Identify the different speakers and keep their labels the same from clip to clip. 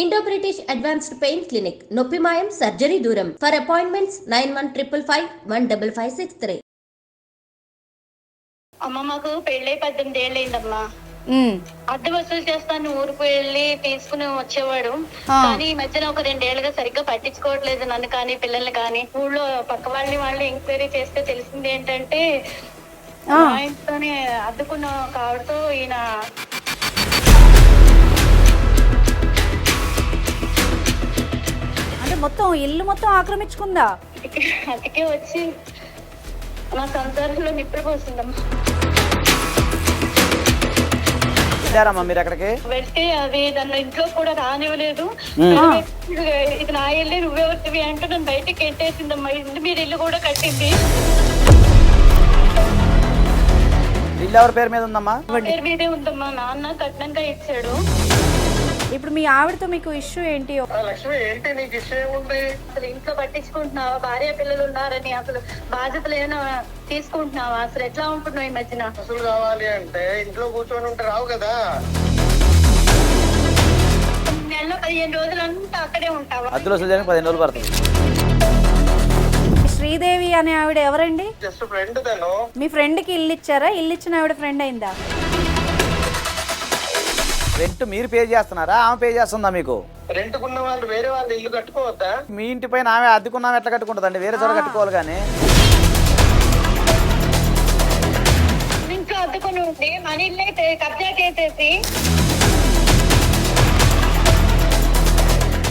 Speaker 1: Indo British advanced pain clinic, నొప్పి మాయం, surgery దూరం. For appointments 9155556563.
Speaker 2: అమ్మ మాకు పెళ్ళై 18 ఏళ్ళు అయిందమ్మా. అద్దె వసూలు చేస్తాను ఊరికి వెళ్ళి తీసుకుని వచ్చేవాడు. కానీ ఈ మధ్యన ఒక 2 ఏళ్ళుగా సరిగ్గా పట్టించుకోవట్లేదు నన్ను కానీ పిల్లల్ని కానీ. ఊళ్ళో పక్క వాళ్ళు ఎంక్వైరీ చేస్తే తెలిసింది ఏంటంటే ఆయనతోనే అద్దుకున్న ఒక ఆవిడతో ఈయన
Speaker 3: అంటే మొత్తం ఇల్లు మొత్తం ఆక్రమించుకుందా?
Speaker 2: అతికే వచ్చి నా సంసారంలో నిప్పులు పోసిందమ్మా.
Speaker 4: మీరు ఎక్కడికి
Speaker 2: వెళ్తే అది నన్ను ఇంట్లో కూడా రానివ్వలేదు. ఇది నా ఇల్లు, నువ్వెవరివి అంటూ నన్ను బయటకి ఎంటేసిందమ్మా. ఇంటి మీద ఇల్లు కూడా కట్టింది.
Speaker 4: ఇల్లు ఎవరి పేరు మీద ఉందమ్మా?
Speaker 2: పేరు మీదే ఉందమ్మా. నాన్న కట్నంగా ఇచ్చాడు.
Speaker 3: ఇప్పుడు మీ ఆవిడతో మీకు ఇష్యూ ఏంటి?
Speaker 5: లక్ష్మి ఏంటి నీకు ఇష్యూ ఏముంది?
Speaker 2: అసలు ఇంట్లో పట్టించుకుంటున్నావా? భార్య పిల్లలు ఉన్నారని అసలు బాధ్యతలు ఏమైనా తీసుకుంటున్నావా? అసలు ఎట్లా ఉంటున్నావు ఈ మధ్యన?
Speaker 5: అసలు కావాలి అంటే ఇంట్లో కూర్చొని ఉంటే రావు కదా.
Speaker 2: నెలలో 15 రోజులంతా అక్కడే ఉంటావా?
Speaker 4: అద్దెలు వసూలు చేయడానికి 15 రోజులు పడుతుంది.
Speaker 3: శ్రీదేవి అనే ఆవిడ ఎవరండి?
Speaker 5: జస్ట్ ఫ్రెండ్ తను.
Speaker 3: మీ ఫ్రెండ్ కి ఇల్లు ఇచ్చారా? ఇల్లు ఇచ్చిన ఆవిడ ఫ్రెండ్ అయిందా?
Speaker 4: రెంట్ మీరు పే చేస్తున్నారా, ఆమె పే చేస్తుందా మీకు?
Speaker 5: రెంట్ కున్న వాళ్ళు వేరే వాళ్ళు ఇల్లు కట్టుకోవద్దా?
Speaker 4: మీ ఇంటి పైన ఆమె అద్దెకున్నామే ఎట్లా కట్టుకుంటుందండి? వేరే చోట కట్టుకోవాలి కానీ.
Speaker 2: ఇంట్లో అద్దుకుని ఉండి మన ఇల్లు అయితే కబ్జా చేసేసి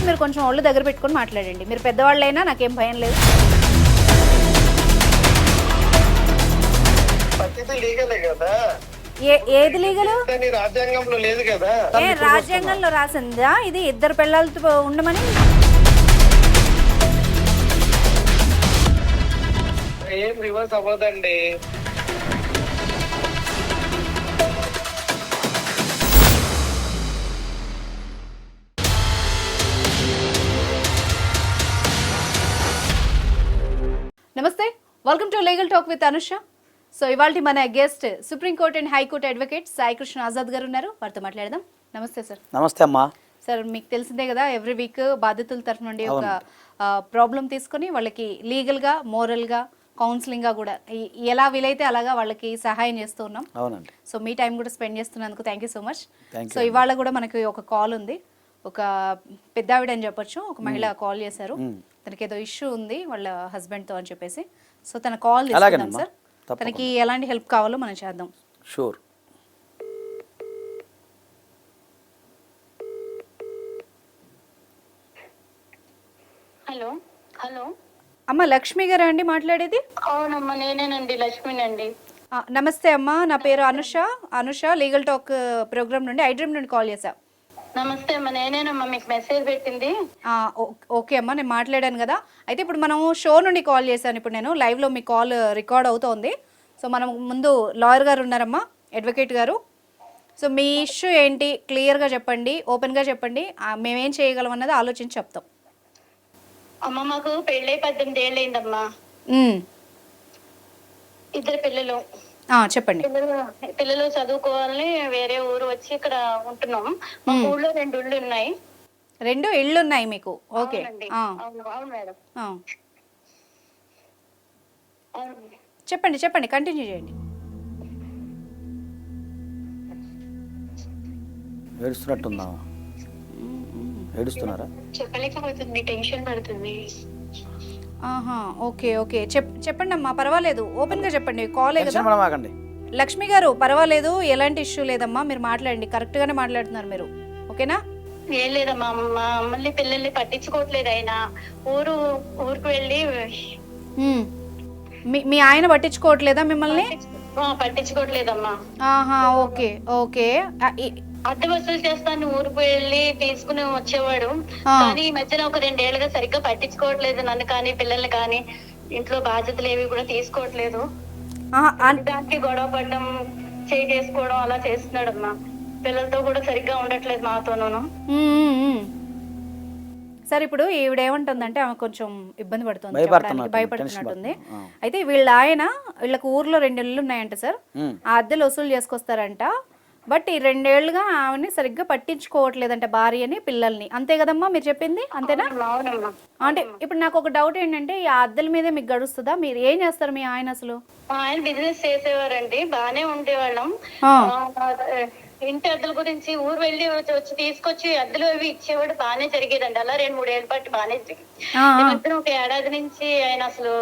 Speaker 3: మీరు కొంచెం ఒళ్ళు దగ్గర పెట్టుకొని మాట్లాడండి. మీరు పెద్దవాళ్ళైనా నాకేం భయం లేదు.
Speaker 5: పద్ధతి లీగలే కదా.
Speaker 3: ఏది లీగలు?
Speaker 5: రాజ్యాంగంలో లేదు కదా.
Speaker 3: రాజ్యాంగంలో రాసిందా ఇది ఇద్దరు పిల్లలతో ఉండమని?
Speaker 5: ఏం రివర్స్ అవ్వదండి.
Speaker 3: నమస్తే, welcome to legal talk with Anusha. So ఇవాళ మన guest supreme court and high court advocate Sai Krishna Azad గారు ఉన్నారు. వారితో మాట్లాడదాం. నమస్తే సార్.
Speaker 4: నమస్తే అమ్మా.
Speaker 3: సార్, మీకు తెలిసిందే కదా, ఎవ్రీ వీక్ బాధితుల తరఫు నుండి ఒక ప్రాబ్లం తీసుకొని వాళ్ళకి లీగల్గా, మోరల్గా, కౌన్సిలింగ్గా కూడా ఎలా వీలైతే అలాగా వాళ్ళకి సహాయం చేస్తూ ఉన్నాం.
Speaker 4: అవునండి.
Speaker 3: సో మీ టైం కూడా స్పెండ్ చేస్తున్నందుకు thank you so much. So ఇవాళ కూడా మనకి ఒక కాల్ ఉంది. ఒక పెద్దావిడ అని చెప్పొచ్చు, ఒక మహిళ కాల్ చేశారు. తనకి ఏదో ఇష్యూ ఉంది వాళ్ళ హస్బెండ్తో అని చెప్పేసి. సో తన కాల్ తీసుకుందాం సార్. తనకి ఎలాంటి హెల్ప్ కావాలో మనం చేద్దాం.
Speaker 4: షూర్.
Speaker 2: హలో హలో
Speaker 3: అమ్మ, లక్ష్మి గారా అండి మాట్లాడేది?
Speaker 2: అవునమ్మా, నేనేనండి, లక్ష్మినండి.
Speaker 3: నమస్తే అమ్మా, నా పేరు అనుష లీగల్ టాక్ ప్రోగ్రామ్ నుండి, ఐడ్రీమ్ నుండి కాల్ చేశా.
Speaker 2: నమస్తే అమ్మా, నేనేనమ్మా, మీకు మెసేజ్ పెట్టింది.
Speaker 3: ఓకే అమ్మా, నేను మాట్లాడాను కదా. అయితే ఇప్పుడు మనం షో నుండి కాల్ చేశాను. ఇప్పుడు నేను లైవ్లో మీ కాల్ రికార్డ్ అవుతోంది. సో మనం ముందు లాయర్ గారు ఉన్నారమ్మా, అడ్వకేట్ గారు. సో మీ ఇష్యూ ఏంటి క్లియర్గా చెప్పండి, ఓపెన్గా చెప్పండి. మేమేం చేయగలం అన్నది ఆలోచించి చెప్తాం.
Speaker 2: అమ్మ మాకు పెళ్ళై 18 ఏళ్ళు అయిందమ్మా. ఇద్దరు పిల్లలు.
Speaker 3: చెప్పండి.
Speaker 2: పిల్లలు చదువుకోవాలని వేరే ఊరు వచ్చి ఇక్కడ ఉంటున్నాం. మా ఊళ్ళో 2 ఇళ్ళు ఉన్నాయి.
Speaker 3: 2 ఇళ్ళు ఉన్నాయి మీకు? ఓకే.
Speaker 2: అవును మేడం.
Speaker 3: చెప్పండి చెప్పండి, కంటిన్యూ చేయండి.
Speaker 4: ఏడుస్తున్నట్టుందా? ఏడుస్తున్నారా?
Speaker 2: చెప్పలేకపోతుంది, టెన్షన్ పడుతుంది.
Speaker 3: ఓకే ఓకే, చెప్పండి అమ్మా, పర్వాలేదు, ఓపెన్గా చెప్పండి. కాలే కదా లక్ష్మి గారు, పర్వాలేదు, ఎలాంటి ఇష్యూ లేదమ్మా, మీరు మాట్లాడండి. కరెక్ట్గానే మాట్లాడుతున్నారు మీరు, ఓకేనా?
Speaker 2: ఏం లేదమ్మా, మమ్మల్ని పిల్లల్ని పట్టించుకోవట్లేదు. ఆయన ఊరికి వెళ్ళి
Speaker 3: మీ ఆయన పట్టించుకోవట్లేదా మిమ్మల్ని?
Speaker 2: పట్టించుకోవట్లేదమ్మా.
Speaker 3: Okay okay.
Speaker 2: అద్దె వసూలు చేస్తాను ఊరికి వెళ్ళి తీసుకుని వచ్చేవాడు. కానీ ఈ మధ్యన ఒక 2 ఏళ్ళుగా సరిగ్గా పట్టించుకోవట్లేదు నన్ను కానీ పిల్లల్ని కానీ. ఇంట్లో బాధ్యతలు ఏవి కూడా తీసుకోవట్లేదు. దానికి గొడవ పడడం, చేసుకోవడం అలా చేస్తున్నాడమ్మా. పిల్లలతో కూడా సరిగ్గా ఉండట్లేదు మాతోనూ.
Speaker 3: సార్, ఇప్పుడు ఈవిడ ఏమంటుందంటే ఆమె కొంచెం ఇబ్బంది పడుతుంది, భయపడుతున్నట్టుంది. అయితే వీళ్ళకు ఊర్లో 2 ఇళ్ళు ఉన్నాయంట సార్. ఆ అద్దెలు వసూలు చేసుకొస్తారంట. బట్ ఈ 2 ఏళ్ళుగా ఆమెని సరిగ్గా పట్టించుకోవట్లేదంటే భార్యని పిల్లల్ని, అంతే కదమ్మా మీరు చెప్పింది, అంతేనా?
Speaker 2: అవునమ్మా.
Speaker 3: అంటే ఇప్పుడు నాకు ఒక డౌట్ ఏంటంటే ఈ అద్దెల మీదే మీకు గడుస్తుందా? మీరు ఏం చేస్తారు మీ ఆయన అసలు?
Speaker 2: మా ఆయన బిజినెస్ చేసేవారండి, బానే ఉండేవాళ్ళం.
Speaker 3: ఆ.
Speaker 2: ఇంటి అద్దెల గురించి ఊరు వెళ్ళి వచ్చి తీసుకొచ్చి అద్దెలు అవి ఇచ్చేవాడు, బానే జరిగేదండి. అలా 2-3 ఏళ్ళ పాటు బానే జరిగింది.
Speaker 3: ఆ,
Speaker 2: ఈ
Speaker 3: ఆ.
Speaker 2: మధ్యన ఒక ఏడాది నుంచి ఆయన అసలు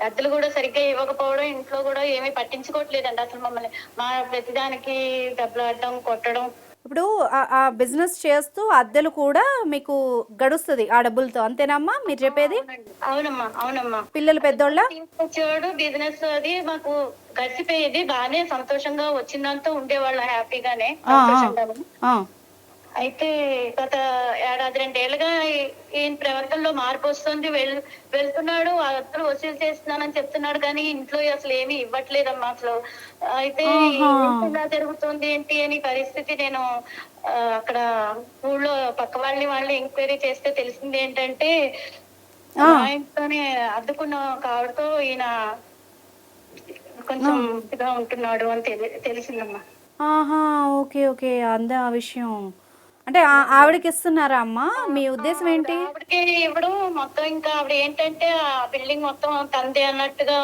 Speaker 2: అద్దెలు కూడా సరిగ్గా ఇవ్వకపోవడం, ఇంట్లో కూడా ఏమీ పట్టించుకోవట్లేదండి అసలు మమ్మల్ని. మా ప్రతిదానికి దెబ్బలాడటం, కొట్టడం.
Speaker 3: ఇప్పుడు ఆ బిజినెస్ చేస్తూ అద్దెలు కూడా మీకు గడుస్తుంది ఆ డబ్బులతో, అంతేనమ్మా మీరు చెప్పేది?
Speaker 2: అవునమ్మా, అవునమ్మా.
Speaker 3: పిల్లలు పెద్దోళ్ళ?
Speaker 2: తీసుకొచ్చేవాడు, బిజినెస్ అది మాకు గడిచిపోయేది, బానే సంతోషంగా వచ్చిందంతా ఉండేవాళ్ళం, హ్యాపీగానే సంతోషంగా. అయితే గత 1-2 ఏళ్ళుగా ఈయన ప్రవర్తనలో మార్పు వస్తుంది. వెళ్తున్నాడు, అద్దెలు వసూలు చేస్తున్నానని చెప్తున్నాడు, కానీ ఇంట్లో అసలు ఏమీ ఇవ్వట్లేదమ్మా అసలు. అయితే ఇలా జరుగుతుంది ఏంటి అని పరిస్థితి నేను అక్కడ ఊళ్ళో పక్క వాళ్ళని ఎంక్వైరీ చేస్తే తెలిసింది ఏంటంటే, ఆయనతోనే అద్దుకున్న కావడతో ఈయన కొంచెం ఇదిగా ఉంటున్నాడు అని తెలిసిందమ్మా.
Speaker 3: ఆహా, ఓకే ఓకే, అందా ఆ విషయం. అంటే ఆవిడకి ఇస్తున్నారా అమ్మా? మీ ఉద్దేశం ఏంటి?
Speaker 2: ఆవిడకి ఇవ్వడం మొత్తం, ఇంకా ఆవిడ ఏంటంటే ఆ బిల్డింగ్ మొత్తం తందే అన్నట్టుగా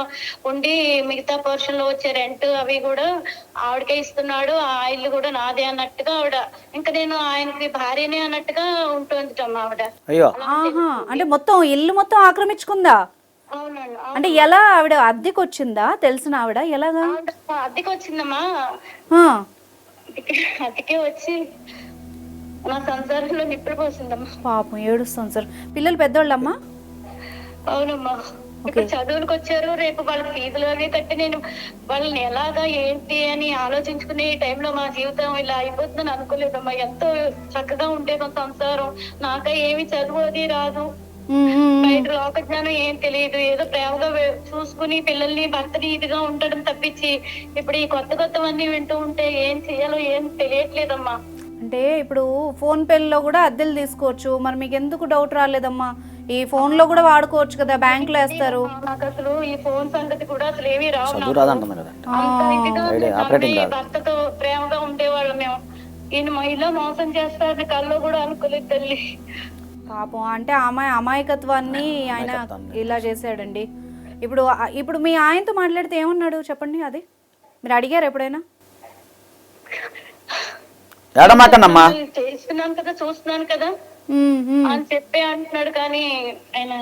Speaker 2: ఉండి మిగతా పోర్షన్ లో వచ్చే రెంట్ అవి కూడా ఆవిడకే ఇస్తున్నాడు, ఆ ఇల్లు కూడా నాదే అన్నట్టుగా ఆవిడ, ఇంకా నేను ఆయనకి భార్యనే అన్నట్టుగా ఉంటుందమ్మా ఆవిడ.
Speaker 4: అయ్యో.
Speaker 3: ఆహా, అంటే మొత్తం ఇల్లు మొత్తం ఆక్రమించుకుందా?
Speaker 2: అవునండి.
Speaker 3: అంటే ఎలా? ఆవిడ అద్దెకి వచ్చిందా? తెలిసిన ఆవిడ ఎలాగా?
Speaker 2: అద్దెకి వచ్చిందమ్మా. అద్దెకి వచ్చి నా సంసారంలో నిప్పులు పోసిందమ్మా.
Speaker 3: పాపం ఏడుస్తాం సార్. పిల్లలు పెద్దోళ్ళమ్మా?
Speaker 2: అవునమ్మా. ఇప్పుడు చదువులకు వచ్చారు, రేపు వాళ్ళ ఫీజులు అవి కట్టి నేను వాళ్ళని ఎలాగా ఏంటి అని ఆలోచించుకునే ఈ టైంలో మా జీవితం ఇలా అయిపోతుందని అనుకోలేదమ్మా. ఎంతో చక్కగా ఉండేది సంసారం. నాక ఏమి చదువు అది రాదు, బయట లోక జ్ఞానం ఏం తెలియదు, ఏదో ప్రేమగా చూసుకుని పిల్లల్ని భర్తని ఇదిగా ఉండడం తప్పించి ఇప్పుడు ఈ కొత్తవన్నీ వింటూ ఉంటే ఏం చెయ్యాలో ఏం తెలియట్లేదమ్మా.
Speaker 3: అంటే ఇప్పుడు ఫోన్ పేలో కూడా అద్దెలు తీసుకోవచ్చు, మరి మీకు ఎందుకు డౌట్ రాలేదమ్మా? ఈ ఫోన్ లో కూడా వాడుకోవచ్చు కదా, బ్యాంక్ లో వేస్తారు.
Speaker 2: నాకు అసలు ఈ ఫోన్ సంగతి కూడా అసలు ఏమీ రావు. భర్తతో ప్రేమగా ఉండేవాళ్ళం మేము, ఈయన ఇలా మోసం చేస్తారని కల్లో కూడా అనుకోలేదు తల్లి.
Speaker 3: పాపం, అంటే అమాయకత్వాన్ని ఆయన ఇలా చేశాడండి. ఇప్పుడు మీ ఆయనతో మాట్లాడితే ఏమన్నాడు చెప్పండి, అది మీరు అడిగారు ఎప్పుడైనా?
Speaker 2: చేస్తున్నాను కదా, చూస్తున్నాను కదా అని చెప్పి అంటున్నాడు, కానీ ఆయన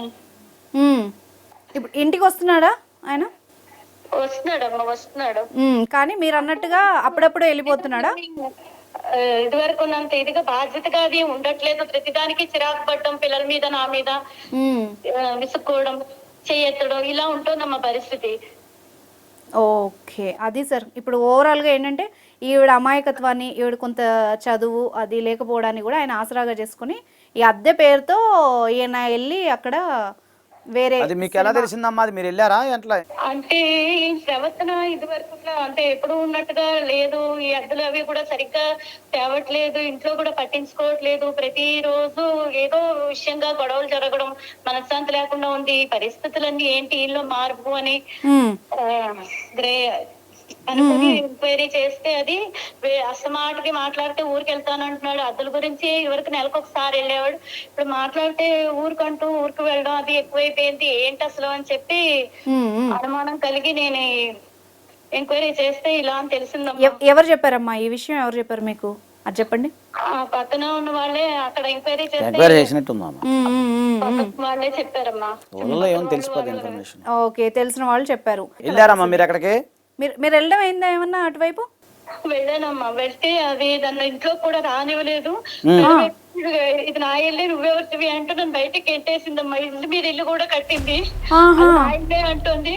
Speaker 3: ఇప్పుడు ఇంటికి వస్తున్నాడా ఆయన?
Speaker 2: వస్తున్నాడమ్మా, వస్తున్నాడు.
Speaker 3: కానీ మీరు అన్నట్టుగా అప్పుడప్పుడు వెళ్ళిపోతున్నాడా?
Speaker 2: ఇదివరకు ఉన్నంత ఇదిగా బాధ్యతగా అది ఉండట్లేదు. ప్రతిదానికి చిరాకు పడడం, పిల్లల మీద నా మీద విసుక్కోవడం, చెయ్యెత్తడం, ఇలా ఉంటుందమ్మా పరిస్థితి.
Speaker 3: ఓకే, అది సార్. ఇప్పుడు ఓవరాల్గా ఏంటంటే ఈవిడ అమాయకత్వాన్ని, ఈవిడ కొంత చదువు అది లేకపోవడాన్ని కూడా ఆయన ఆసరాగా చేసుకుని ఈ అద్దె పేరుతో ఈయన వెళ్ళి అక్కడ వేరే.
Speaker 4: అది మీకు ఎలా తెలిసిందమ్మా? అది మీరు వెళ్ళారా ఎట్లా?
Speaker 2: అంటే ఈ ప్రవర్తన ఇది వరకు అంటే ఎప్పుడు ఉన్నట్టుగా లేదు. ఈ అద్దెలు అవి కూడా సరిగ్గా తేవట్లేదు, ఇంట్లో కూడా పట్టించుకోవట్లేదు. ప్రతిరోజు ఏదో విషయంగా గొడవలు జరగడం, మనశ్శాంతి లేకుండా ఉంది. ఈ పరిస్థితులన్నీ ఏంటి ఇల్లు మార్పు అని అనుకుని ఎంక్వైరీ చేస్తే అది అసమాటికి మాట్లాడితే ఊరికి వెళ్తానంటున్నాడు. అద్దెల గురించి ఇవరకు నెలకు ఒకసారి వెళ్ళేవాడు, ఇప్పుడు మాట్లాడితే ఊరికి వెళ్ళడం అది ఎక్కువైపోయింది, ఏంటి అసలు అని చెప్పి అనుమానం కలిగి నేను ఎంక్వైరీ చేస్తే ఇలా అని తెలిసిందమ్మా.
Speaker 3: ఎవరు చెప్పారమ్మా ఈ విషయం? ఎవరు చెప్పారు మీకు అది చెప్పండి.
Speaker 2: పక్కన ఉన్న వాళ్ళే అక్కడ ఎంక్వైరీ వాళ్ళే చెప్పారమ్మా.
Speaker 3: ఓకే, తెలిసిన వాళ్ళు చెప్పారు.
Speaker 4: వెళ్ళారమ్మా మీరు అక్కడికి?
Speaker 3: మీరు వెళ్ళడం అయిందా ఏమన్నా అటువైపు?
Speaker 2: వెళ్ళానమ్మా. వెళ్తే అది దాన్ని ఇంట్లో కూడా రానివ్వలేదు. ఇది నా ఇల్లు, నువ్వెవరివి అంటూ నన్ను బయటకి ఎట్టేసిందమ్మా. ఇల్లు మీరు ఇల్లు కూడా కట్టింది అంటుంది.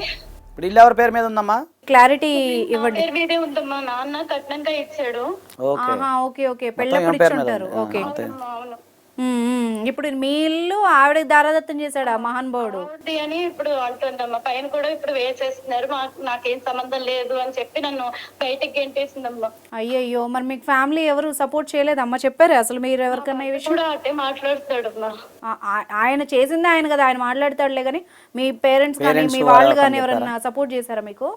Speaker 4: ఇప్పుడు ఇల్లు ఎవరి పేరు మీద ఉందమ్మా?
Speaker 3: క్లారిటీ ఇవ్వండి.
Speaker 2: పేరు మీదే ఉందమ్మా, నాన్న కట్నంగా ఇచ్చాడు.
Speaker 3: ఓకే ఓకే, పెళ్ళప్పుడు ఇచ్చుంటారు. ఓకే, ఇప్పుడు మీ ఇల్లు ఆవిడకి దారాదత్తం చేశాడు ఆ మహానుభావుడు
Speaker 2: అని ఇప్పుడు అంటుందమ్మా. పైన కూడా ఇప్పుడు వేసేస్తున్నారు, నాకేం సంబంధం లేదు అని చెప్పి నన్ను బయటకి గెంటేసిందమ్మా.
Speaker 3: అయ్యయ్యో, మరి మీకు ఫ్యామిలీ ఎవరు సపోర్ట్ చేయలేదమ్మా? చెప్పారు అసలు మీరు ఎవరికన్నా ఈ విషయం?
Speaker 2: అట్టే మాట్లాడుతాడమ్మా.
Speaker 3: ఆయన చేసింది ఆయన కదా, ఆయన మాట్లాడతాడులే, కానీ మీ పేరెంట్స్ కానీ మీ వాళ్ళు కానీ ఎవరన్నా సపోర్ట్ చేశారా మీకు?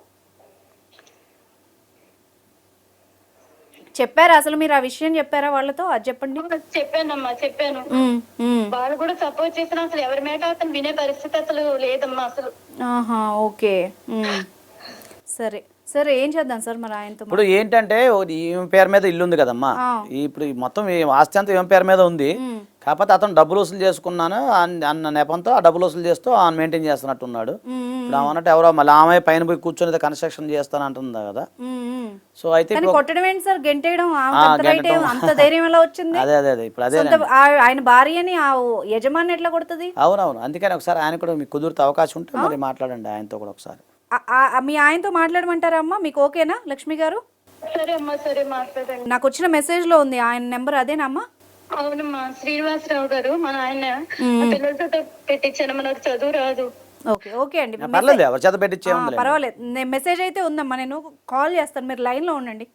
Speaker 3: చెప్పారా అసలు మీరు ఆ విషయం చెప్పారా వాళ్ళతో? అది చెప్పండి.
Speaker 2: చెప్పానమ్మా, చెప్పాను. వాళ్ళు కూడా సపోర్ట్ చేసిన అసలు ఎవరి మాట అతను వినే పరిస్థితి అసలు లేదమ్మా అసలు.
Speaker 3: ఆహా, ఓకే. సరే సరే, ఏం చేద్దాం సార్ మరి ఆయనతో?
Speaker 4: ఇప్పుడు ఏంటంటే ఈమె పేరు మీద ఇల్లు ఉంది కదమ్మా, ఇప్పుడు ఈ మొత్తం ఈ ఆస్తి అంతా ఈమె పేరు మీద ఉంది. కాకపోతే అతను డబ్బులు వసూలు చేసుకున్నాను అన్న నెపంతో ఆ డబ్బులు వసూలు చేస్తూ ఆయన మెయింటైన్ చేస్తున్నట్టున్నాడు. ఇప్పుడు అన్నట్టు ఎవరో మళ్ళీ ఆమె పైన పోయి కూర్చొని కన్స్ట్రక్షన్ చేస్తాను అంటుంది కదా. సో అయితే
Speaker 3: కొట్టడం ఏంటి సార్, గెంటేయడం? అంత ధైర్యం ఎలా వచ్చింది?
Speaker 4: అదే అదే అదే ఇప్పుడు అదే
Speaker 3: ఆయన భార్యని ఆ యజమాని ఎట్లా కొడుతుంది?
Speaker 4: అవునవును, అందుకని ఒకసారి ఆయన కూడా మీకు కుదిరితే అవకాశం ఉంటే మరి మాట్లాడండి ఆయనతో కూడా ఒకసారి.
Speaker 3: మీ ఆయనతో మాట్లాడమంటారా అమ్మా? మీకు ఓకేనా లక్ష్మి గారు?
Speaker 2: సరే అమ్మా, సరే మాట్లాడండి.
Speaker 3: నాకు వచ్చిన మెసేజ్ లో ఉంది ఆయన నెంబర్, అదేనమ్మా?
Speaker 2: అవునమ్మా, శ్రీనివాసరావు గారు మన ఆయన పిల్లలతో పెట్టించాను, మనకు చదువు రాదు.
Speaker 3: ఓకే ఓకే అండి,
Speaker 4: పర్లేదు ఎవరి చేత పెట్టించే
Speaker 3: పర్వాలేదు. నేను మెసేజ్ అయితే ఉందమ్మా, నేను కాల్ చేస్తాను, మీరు లైన్ లో ఉండండి.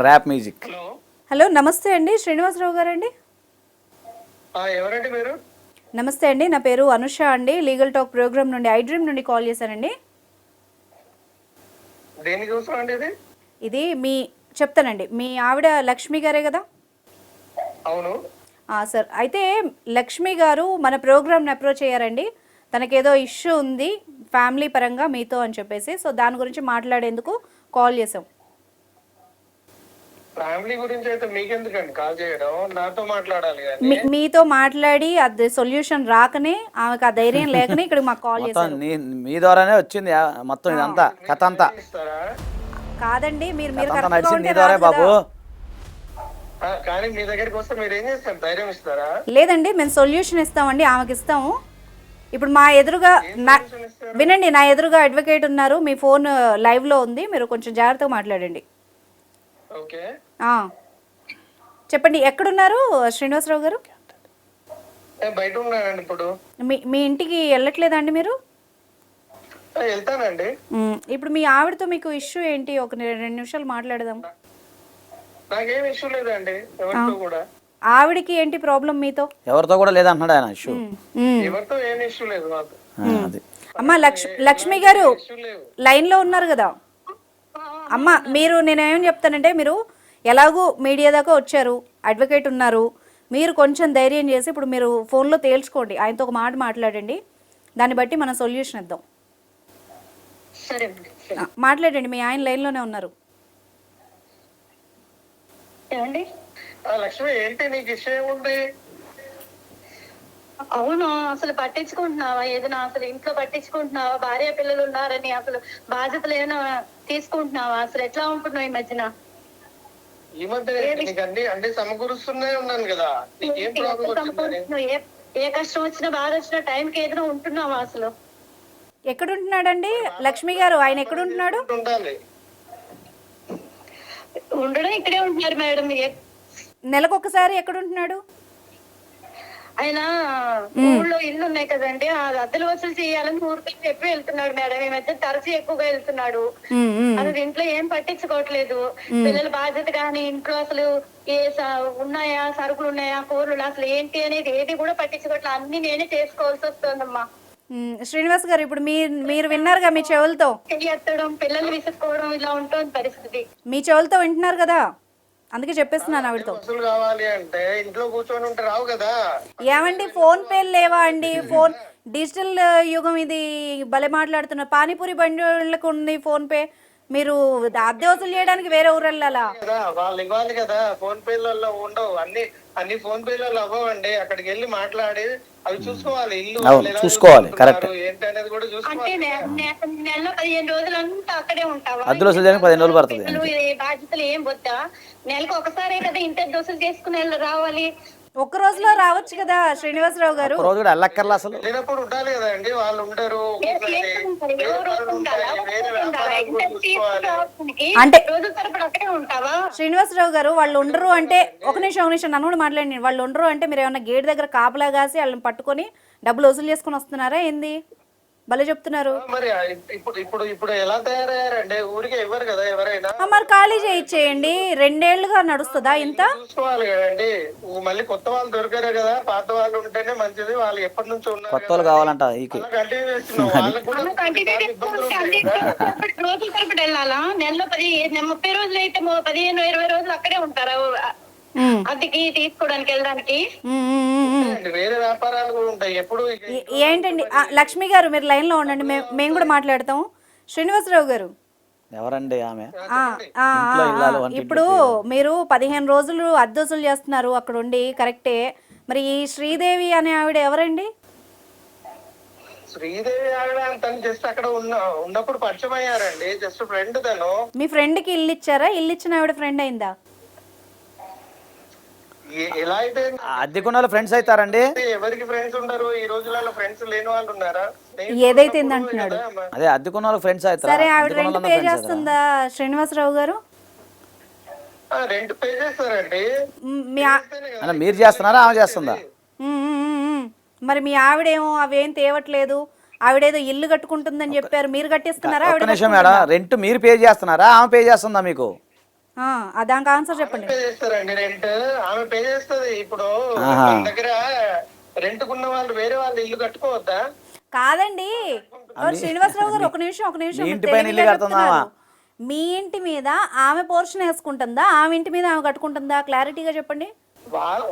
Speaker 4: Rap music.
Speaker 3: హలో, నమస్తే అండి, శ్రీనివాసరావు గారండి?
Speaker 5: ఎవరండి మీరు?
Speaker 3: నమస్తే అండి, నా పేరు అనుష అండి, లీగల్ టాక్ ప్రోగ్రామ్ నుండి ఐడ్రీమ్ నుండి కాల్ చేశానండి.
Speaker 5: దేనికోసం అండి ఇది?
Speaker 3: ఇది మీ చెప్తానండి, మీ ఆవిడ లక్ష్మి గారే కదా?
Speaker 5: అవును
Speaker 3: సార్, అయితే లక్ష్మి గారు మన ప్రోగ్రామ్ని అప్రోచ్ అయ్యారండి. తనకేదో ఇష్యూ ఉంది ఫ్యామిలీ పరంగా మీతో అని చెప్పేసి, సో దాని గురించి మాట్లాడేందుకు కాల్ చేసాం.
Speaker 5: ఫ్యామిలీ గురించి అయితే మీకెందుకండి కాల్ చేయడం, నాతో మాట్లాడాలి.
Speaker 3: మీతో మాట్లాడి అది సొల్యూషన్ రాకనే, ఆమెకు ఆ ధైర్యం లేకనే ఇక్కడ మాకు కాల్ చేశారు.
Speaker 4: మీ ద్వారానే వచ్చింది మొత్తం ఇదంతా కథ అంతా.
Speaker 3: కాదండి, మీరు
Speaker 4: బాబు,
Speaker 5: కానీ మీ దగ్గరికి వస్తే మీరు ఏం చేస్తారు? ధైర్యం ఇస్తారా?
Speaker 3: లేదండి, మేము సొల్యూషన్ ఇస్తామండి, ఆమెకి ఇస్తాము. ఇప్పుడు మా ఎదురుగా వినండి, నా ఎదురుగా అడ్వకేట్ ఉన్నారు, మీ ఫోన్ లైవ్ లో ఉంది, మీరు కొంచెం జాగ్రత్తగా మాట్లాడండి. చెప్పండి, ఎక్కడున్నారు శ్రీనివాసరావు గారు?
Speaker 5: బయట ఉన్నానండి. ఇప్పుడు
Speaker 3: మీ ఇంటికి వెళ్ళట్లేదా అండి మీరు?
Speaker 5: వెళ్తానండి.
Speaker 3: ఇప్పుడు మీ ఆవిడతో మీకు ఇష్యూ ఏంటి? ఒక 2 నిమిషాలు మాట్లాడదాం.
Speaker 5: నాకేం ఇష్యూ లేదండి ఎవరితో కూడా.
Speaker 3: ఆవిడకి ఏంటి ప్రాబ్లం మీతో?
Speaker 4: ఎవరితో కూడా లేదంటున్నాడు ఆయన ఇష్యూ.
Speaker 5: ఎవరితో ఏం ఇష్యూ లేదు మాకు.
Speaker 3: అమ్మా లక్ష్మి గారు లైన్ లో ఉన్నారు కదా అమ్మ? మీరు నేనేం చెప్తానంటే, మీరు ఎలాగూ మీడియా దాకా వచ్చారు, అడ్వకేట్ ఉన్నారు, మీరు కొంచెం ధైర్యం చేసి ఇప్పుడు మీరు ఫోన్లో తేల్చుకోండి, ఆయనతో ఒక మాట మాట్లాడండి, దాన్ని బట్టి మనం సొల్యూషన్ ఇద్దాం. మాట్లాడండి, మీ ఆయన లైన్లోనే ఉన్నారు.
Speaker 5: లక్ష్మి, ఏంటి నీకు విషయం ఉంది?
Speaker 2: అవును, అసలు పట్టించుకుంటున్నావా ఏదైనా? అసలు ఇంట్లో పట్టించుకుంటున్నావా? భార్య పిల్లలు ఉన్నారని అసలు బాధ్యతలు ఏమైనా తీసుకుంటున్నావా? అసలు ఎట్లా ఉంటున్నావు ఈ మధ్యన?
Speaker 5: ఈ మధ్య అన్ని సమకూరుస్తూనే ఉన్నాను కదా. నీకేం ప్రాబ్లం?
Speaker 2: ఏ కష్టం వచ్చినా బాధ వచ్చినా టైంకి ఏదైనా ఉంటున్నావా అసలు?
Speaker 3: ఎక్కడుంటున్నాడండి లక్ష్మి గారు? ఆయన ఎక్కడుంటున్నాడు?
Speaker 2: ఉండడం ఇక్కడే ఉంటున్నారు మేడం.
Speaker 3: నెలకొకసారి ఎక్కడుంటున్నాడు
Speaker 2: ఆయన? ఊళ్ళో ఇల్లు ఉన్నాయి కదండి, ఆ అద్దెలు వసూలు చేయాలని ఊరికి చెప్పి వెళ్తున్నాడు మేడం. ఈ మధ్య తరచు ఎక్కువగా వెళ్తున్నాడు. అసలు ఇంట్లో ఏం పట్టించుకోవట్లేదు. పిల్లల బాధ్యత కానీ ఇంట్లో అసలు ఏ ఉన్నాయా, సరుకులు ఉన్నాయా, కూరలు అసలు ఏంటి అనేది ఏది కూడా పట్టించుకోవట్లేదు. అన్ని నేనే చేసుకోవాల్సి వస్తుందమ్మా.
Speaker 3: శ్రీనివాస్ గారు, ఇప్పుడు మీరు విన్నారుగా మీ చెవులతో,
Speaker 2: ఎత్తడం, పిల్లలు విసుక్కోవడం, ఇలా ఉంటుంది పరిస్థితి.
Speaker 3: మీ చెవులతో వింటున్నారు కదా, అందుకే చెప్పేస్తున్నాను ఆవిడతో.
Speaker 5: కావాలి అంటే ఇంట్లో కూర్చొని ఉంటే రావు కదా.
Speaker 3: ఏమండి, ఫోన్ పేలు లేవా అండి? ఫోన్ డిజిటల్ యుగం ఇది, భలే మాట్లాడుతున్నారు. పానీపూరి బండిలకు ఉంది ఫోన్ పే, మీరు అద్దె వసూలు చేయడానికి వేరే ఊరు వెళ్ళాలా?
Speaker 5: వాళ్ళు ఇవ్వాలి కదా. ఫోన్ పేలలో ఉండవు, అన్ని ఫోన్ పేలలో అవ్వండి. అక్కడికి వెళ్ళి మాట్లాడి అవి చూసుకోవాలి. ఇల్లు
Speaker 4: చూసుకోవాలి, కరెక్ట్.
Speaker 5: ఏంటి అనేది కూడా చూసుకోవాలి.
Speaker 2: నెలలో 15 రోజులంతా అక్కడే ఉంటావా?
Speaker 4: 15 రోజులు పడుతుంది.
Speaker 2: బాధ్యతలు ఏం వద్దా? నెలకు ఒకసారే కదా ఇంటర్ దోశలు చేసుకుని రావాలి.
Speaker 3: ఒక్క రోజులో రావచ్చు కదా శ్రీనివాసరావు గారు?
Speaker 4: రోజు కూడా వెళ్ళక్కర్లా, అసలు
Speaker 5: వెళ్ళినప్పుడు ఉండాలి కదండి. వాళ్ళు ఉంటారు.
Speaker 3: అంటే
Speaker 2: రోజు తరపుడు అక్కడే ఉంటావా?
Speaker 3: శ్రీనివాసరావు గారు, వాళ్ళు ఉండరు అంటే, ఒక నిమిషం నన్ను కూడా మాట్లాడి, వాళ్ళు ఉండరు అంటే మీరు ఏమన్నా గేట్ దగ్గర కాపలా కాసి వాళ్ళని పట్టుకొని డబ్బులు వసూలు చేసుకుని వస్తున్నారా ఏంది? భలే చెప్తున్నారు.
Speaker 5: మరి ఇప్పుడు ఇప్పుడు ఇప్పుడు ఎలా తయారయ్యారండి? ఊరికే ఇవ్వరు కదా ఎవరైనా.
Speaker 3: మరి ఖాళీ చేయించేయండి. 2 ఏళ్లుగా నడుస్తుందా ఇంత?
Speaker 5: చూసుకోవాలి కదండి. మళ్ళీ కొత్త వాళ్ళు దొరికారు కదా, పాత వాళ్ళు ఉంటేనే మంచిది. వాళ్ళు ఎప్పటి నుంచి ఉన్నారు
Speaker 4: కొత్త వాళ్ళు కావాలంట ఈకి.
Speaker 5: కంటిన్యూ చేస్తున్నాం. వాళ్ళకి కూడా ఇబ్బందులు ఉంటాయి కదా.
Speaker 2: రోజుల తరబడి వెళ్ళాలా? నెలలో 30 రోజులు అయితే 15-20 రోజులు అక్కడే ఉంటారా అద్దెకి తీసుకోవడానికి వెళ్ళడానికి?
Speaker 5: వేరే వ్యాపారాలు కూడా ఉంటాయి. ఎప్పుడు
Speaker 3: ఏంటండి లక్ష్మి గారు మీరు లైన్ లో ఉండండి, మేము కూడా మాట్లాడతాం. శ్రీనివాసరావు గారు
Speaker 4: ఎవరండి ఆమె?
Speaker 3: ఇప్పుడు మీరు 15 రోజులు అద్దె వసూలు చేస్తున్నారు అక్కడ ఉండి, కరెక్టే. మరి ఈ శ్రీదేవి అనే ఆవిడ ఎవరండి?
Speaker 5: శ్రీదేవి ఆవిడ తను జస్ట్ అక్కడ ఉన్నప్పుడు పరిచయం అయ్యారండి. జస్ట్ ఫ్రెండ్ తను.
Speaker 3: మీ ఫ్రెండ్ కి ఇల్లు ఇచ్చారా? ఇల్లు ఇచ్చిన ఆవిడ ఫ్రెండ్ అయిందా?
Speaker 5: ఎలా అయితే
Speaker 4: అద్దెకున్న వాళ్ళు ఫ్రెండ్స్ అవుతారండి.
Speaker 5: ఎవరికి ఫ్రెండ్స్ ఉండరు ఈ రోజులలో? ఫ్రెండ్స్ లేని వాళ్ళు ఉన్నారా?
Speaker 3: ఏదైతే అంటున్నాడు.
Speaker 4: అదే అద్దెకున్న వాళ్ళు ఫ్రెండ్స్ అవుతారు.
Speaker 3: సరే ఆవిడ రెంట్ పే చేస్తుందా శ్రీనివాసరావు గారు?
Speaker 5: రెంట్ పే చేస్తారండి.
Speaker 4: మీరు చేస్తున్నారా ఆమె చేస్తుందా?
Speaker 3: మరి మీ ఆవిడేమో అవేం తేవట్లేదు, ఆవిడేదో ఇల్లు కట్టుకుంటుందని చెప్పారు, మీరు కట్టిస్తున్నారా?
Speaker 4: ఒక్క నిమిషం మేడం, రెంట్ మీరు పే చేస్తున్నారా ఆమె పే చేస్తుందా మీకు?
Speaker 3: దానికి ఆన్సర్ చెప్పండి.
Speaker 5: పే చేస్తారండి రెంట్. ఆమె పే చేస్తుంది. ఇప్పుడు మన దగ్గర రెంట్ కున్న వాళ్ళు వేరే వాళ్ళు ఇల్లు కట్టుకోవద్దా?
Speaker 3: కాదండి శ్రీనివాసరావు గారు, ఒక నిమిషం
Speaker 4: ఇంటి పైన ఇల్లు కడుతున్నావా?
Speaker 3: మీ ఇంటి మీద ఆమె పోర్షన్ వేసుకుంటుందా, ఆమె ఇంటి మీద ఆమె కట్టుకుంటుందా? క్లారిటీగా చెప్పండి.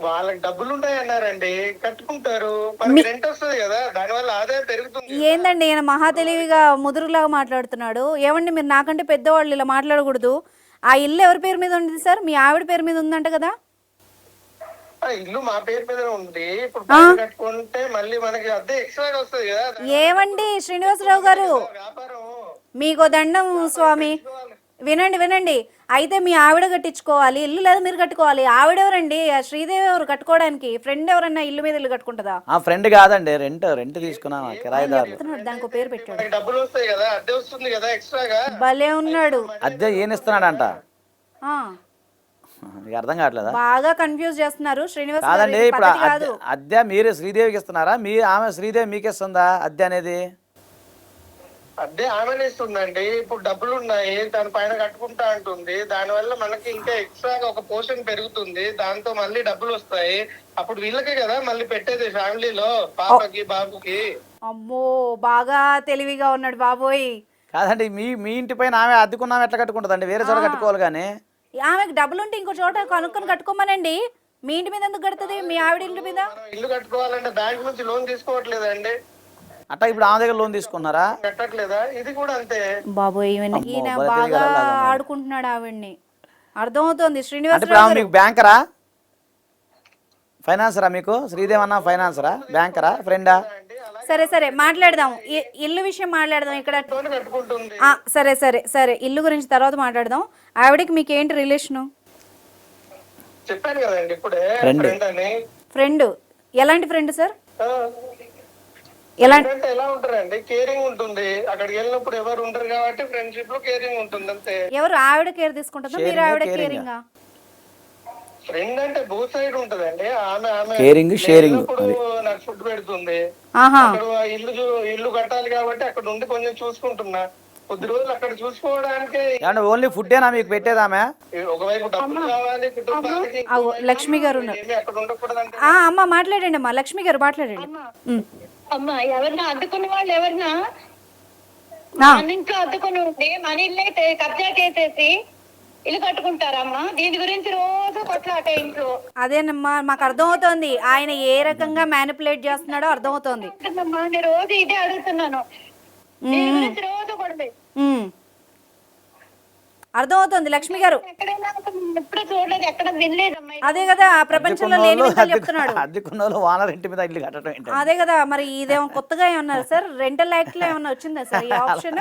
Speaker 5: వాళ్ళకి డబ్బులు ఉంటాయి అన్నారండి, కట్టుకుంటారు. రెంట్ వస్తుంది కదా, దాని వల్ల ఆదాయం పెరుగుతుంది.
Speaker 3: ఏందండి ఈయన మహా తెలివిగా ముదురులాగా మాట్లాడుతున్నాడు. ఏమండి మీరు నాకంటే పెద్దవాళ్ళు ఇలా మాట్లాడకూడదు. ఆ ఇల్లు ఎవరి పేరు మీద ఉంది సార్? మీ ఆవిడ పేరు మీద ఉందంట కదా?
Speaker 5: ఇల్లు మా పేరు మీద ఉంది. ఇప్పుడు కట్టుకుంటే మళ్ళీ మనకి అద్దె ఎక్స్ట్రా వస్తుంది కదా.
Speaker 3: ఏమండి శ్రీనివాసరావు గారు,
Speaker 5: వ్యాపారం
Speaker 3: మీకు దండం స్వామి. వినండి. అయితే మీ ఆవిడ కట్టించుకోవాలి ఇల్లు, లేదా మీరు కట్టుకోవాలి. ఆవిడెవరండి? శ్రీదేవి ఎవరు కట్టుకోవడానికి? ఫ్రెండ్ ఎవరన్నా ఇల్లు మీద ఇల్లు కట్టుకుంటుందా?
Speaker 4: ఫ్రెండ్ కాదండి, రెంట్ తీసుకున్నాం కిరాయిదారు.
Speaker 3: దానికి పేరు పెట్టాడు.
Speaker 5: డబ్బులు వస్తాయి కదా, అద్దె వస్తుంది కదా ఎక్స్ట్రాగా.
Speaker 3: భలే ఉన్నాడు.
Speaker 4: అద్దె ఏం ఇస్తున్నాడంట? మీకు అర్థం కావట్లేదా?
Speaker 3: బాగా కన్ఫ్యూజ్ చేస్తున్నారు శ్రీనివాస్.
Speaker 4: కాదండి, ఇప్పుడు అద్దె మీరు శ్రీదేవికి ఇస్తున్నారా? ఆమె శ్రీదేవి మీకు ఇస్తుందా అద్దె అనేది?
Speaker 5: అద్దె ఆమెనే ఇస్తుందండి. ఇప్పుడు డబ్బులు ఉన్నాయి, దాని పైన కట్టుకుంటా అంటుంది. దాని వల్ల మనకి ఇంకా ఎక్స్ట్రాగా ఒక పోర్షన్ పెరుగుతుంది. దాంతో మళ్ళీ డబ్బులు వస్తాయి. అప్పుడు వీళ్ళకే కదా మళ్ళీ పెట్టేది ఫ్యామిలీలో, పాపకి బాబుకి.
Speaker 3: అమ్మో బాగా తెలివిగా ఉన్నాడు బాబోయ్.
Speaker 4: కాదండి, మీ ఇంటి పైన ఆమె అద్దెకున్నామె ఎట్లా కట్టుకుంటుందండి? వేరే చోట కట్టుకోవాలి కానీ.
Speaker 3: ఆమెకు డబ్బులు ఉంటే ఇంకో చోట కనుక్కొని కట్టుకోమనండి. మీ ఇంటి మీద ఎందుకు కడుతుంది? మీ ఆవిడ ఇంటి మీద
Speaker 5: ఇల్లు కట్టుకోవాలంటే బ్యాంక్ నుంచి లోన్ తీసుకోవట్లేదండి.
Speaker 4: అట్లా ఇప్పుడు ఆమె దగ్గర లోన్ తీసుకున్నారా?
Speaker 5: కట్టట్లేదా? ఇది కూడా అంతే.
Speaker 3: బాబోయ్ ఈయన బాగా ఆడుకుంటున్నాడు ఆవిడ్ని. అర్థమవుతోంది శ్రీనివాస్.
Speaker 4: మీకు బ్యాంకరా ఫైనాన్సరా? మీకు శ్రీదేవి అన్న ఫైనాన్సరా బ్యాంకరా ఫ్రెండా?
Speaker 3: సరే మాట్లాడదాం, ఇల్లు విషయం మాట్లాడదాం ఇక్కడ. సరే ఇల్లు గురించి తర్వాత మాట్లాడదాం. ఆవిడకి మీకు ఏంటి రిలేషను?
Speaker 5: చెప్పాను కదండి ఇప్పుడే,
Speaker 3: ఫ్రెండ్. ఎలాంటి ఫ్రెండ్ సార్?
Speaker 5: ఎలా ఉంటారండి? కేరింగ్ ఉంటుంది. అక్కడికి వెళ్ళినప్పుడు ఎవరు ఉంటారు కాబట్టి ఫ్రెండ్షిప్ లో కేరింగ్ ఉంటుంది అంతే.
Speaker 3: ఎవరు? ఆవిడ కేర్ తీసుకుంటుందా, మీరు ఆవిడ కేరింగ్?
Speaker 5: ఫ్రెండ్ అంటే బోత్ సైడ్ ఉంటదండి. ఆమె
Speaker 4: కేరింగ్ షేరింగ్.
Speaker 5: నాకు ఫుడ్ పెడుతుంది. ఇల్లు కట్టాలి కాబట్టి అక్కడ ఉండి కొంచెం చూసుకుంటున్నా. కొద్ది రోజులు అక్కడ చూసుకోవడానికి.
Speaker 4: ఓన్లీ ఫుడ్ ఏనా మీకు పెట్టేదామె?
Speaker 5: ఒకవైపు డబ్బులు కావాలి కుటుంబానికి.
Speaker 3: లక్ష్మి గారు
Speaker 5: అక్కడ ఉండకూడదంటే.
Speaker 3: అమ్మ మాట్లాడండి, అమ్మా లక్ష్మి గారు మాట్లాడండి.
Speaker 2: అమ్మా ఎవరన్నా అడ్డుకున్న వాళ్ళు ఎవరన్నా మన ఇంట్లో అడ్డుకుని ఉండి మన ఇల్లు అయితే కబ్జా చేసేసి ఇల్లు కట్టుకుంటారమ్మా? దీని గురించి రోజు కొట్లాట ఇంట్లో.
Speaker 3: అదేనమ్మా మాకు అర్థమవుతోంది ఆయన ఏ రకంగా మ్యానిపులేట్ చేస్తున్నాడో అర్థమవుతోంది.
Speaker 2: నేను రోజు ఇదే అడుగుతున్నాను, దీని గురించి రోజు కొడలే.
Speaker 3: అర్థమవుతోంది లక్ష్మి గారు.
Speaker 2: ఎప్పుడు చూడలేదు, ఎక్కడ వినలేదమ్మా.
Speaker 3: అదే కదా ప్రపంచంలో లేని విషయాలు చెప్తున్నాడు.
Speaker 4: అద్దెకున్న వాళ్ళు ఓనర్ ఇంటి మీద ఇల్లు కట్టడం ఏంటి?
Speaker 3: అదే కదా, మరి ఇదేమో కొత్తగా ఏమన్నారు సార్? రెంటల్ యాక్ట్ లో ఏమన్నా వచ్చిందా సార్ ఈ ఆప్షన్?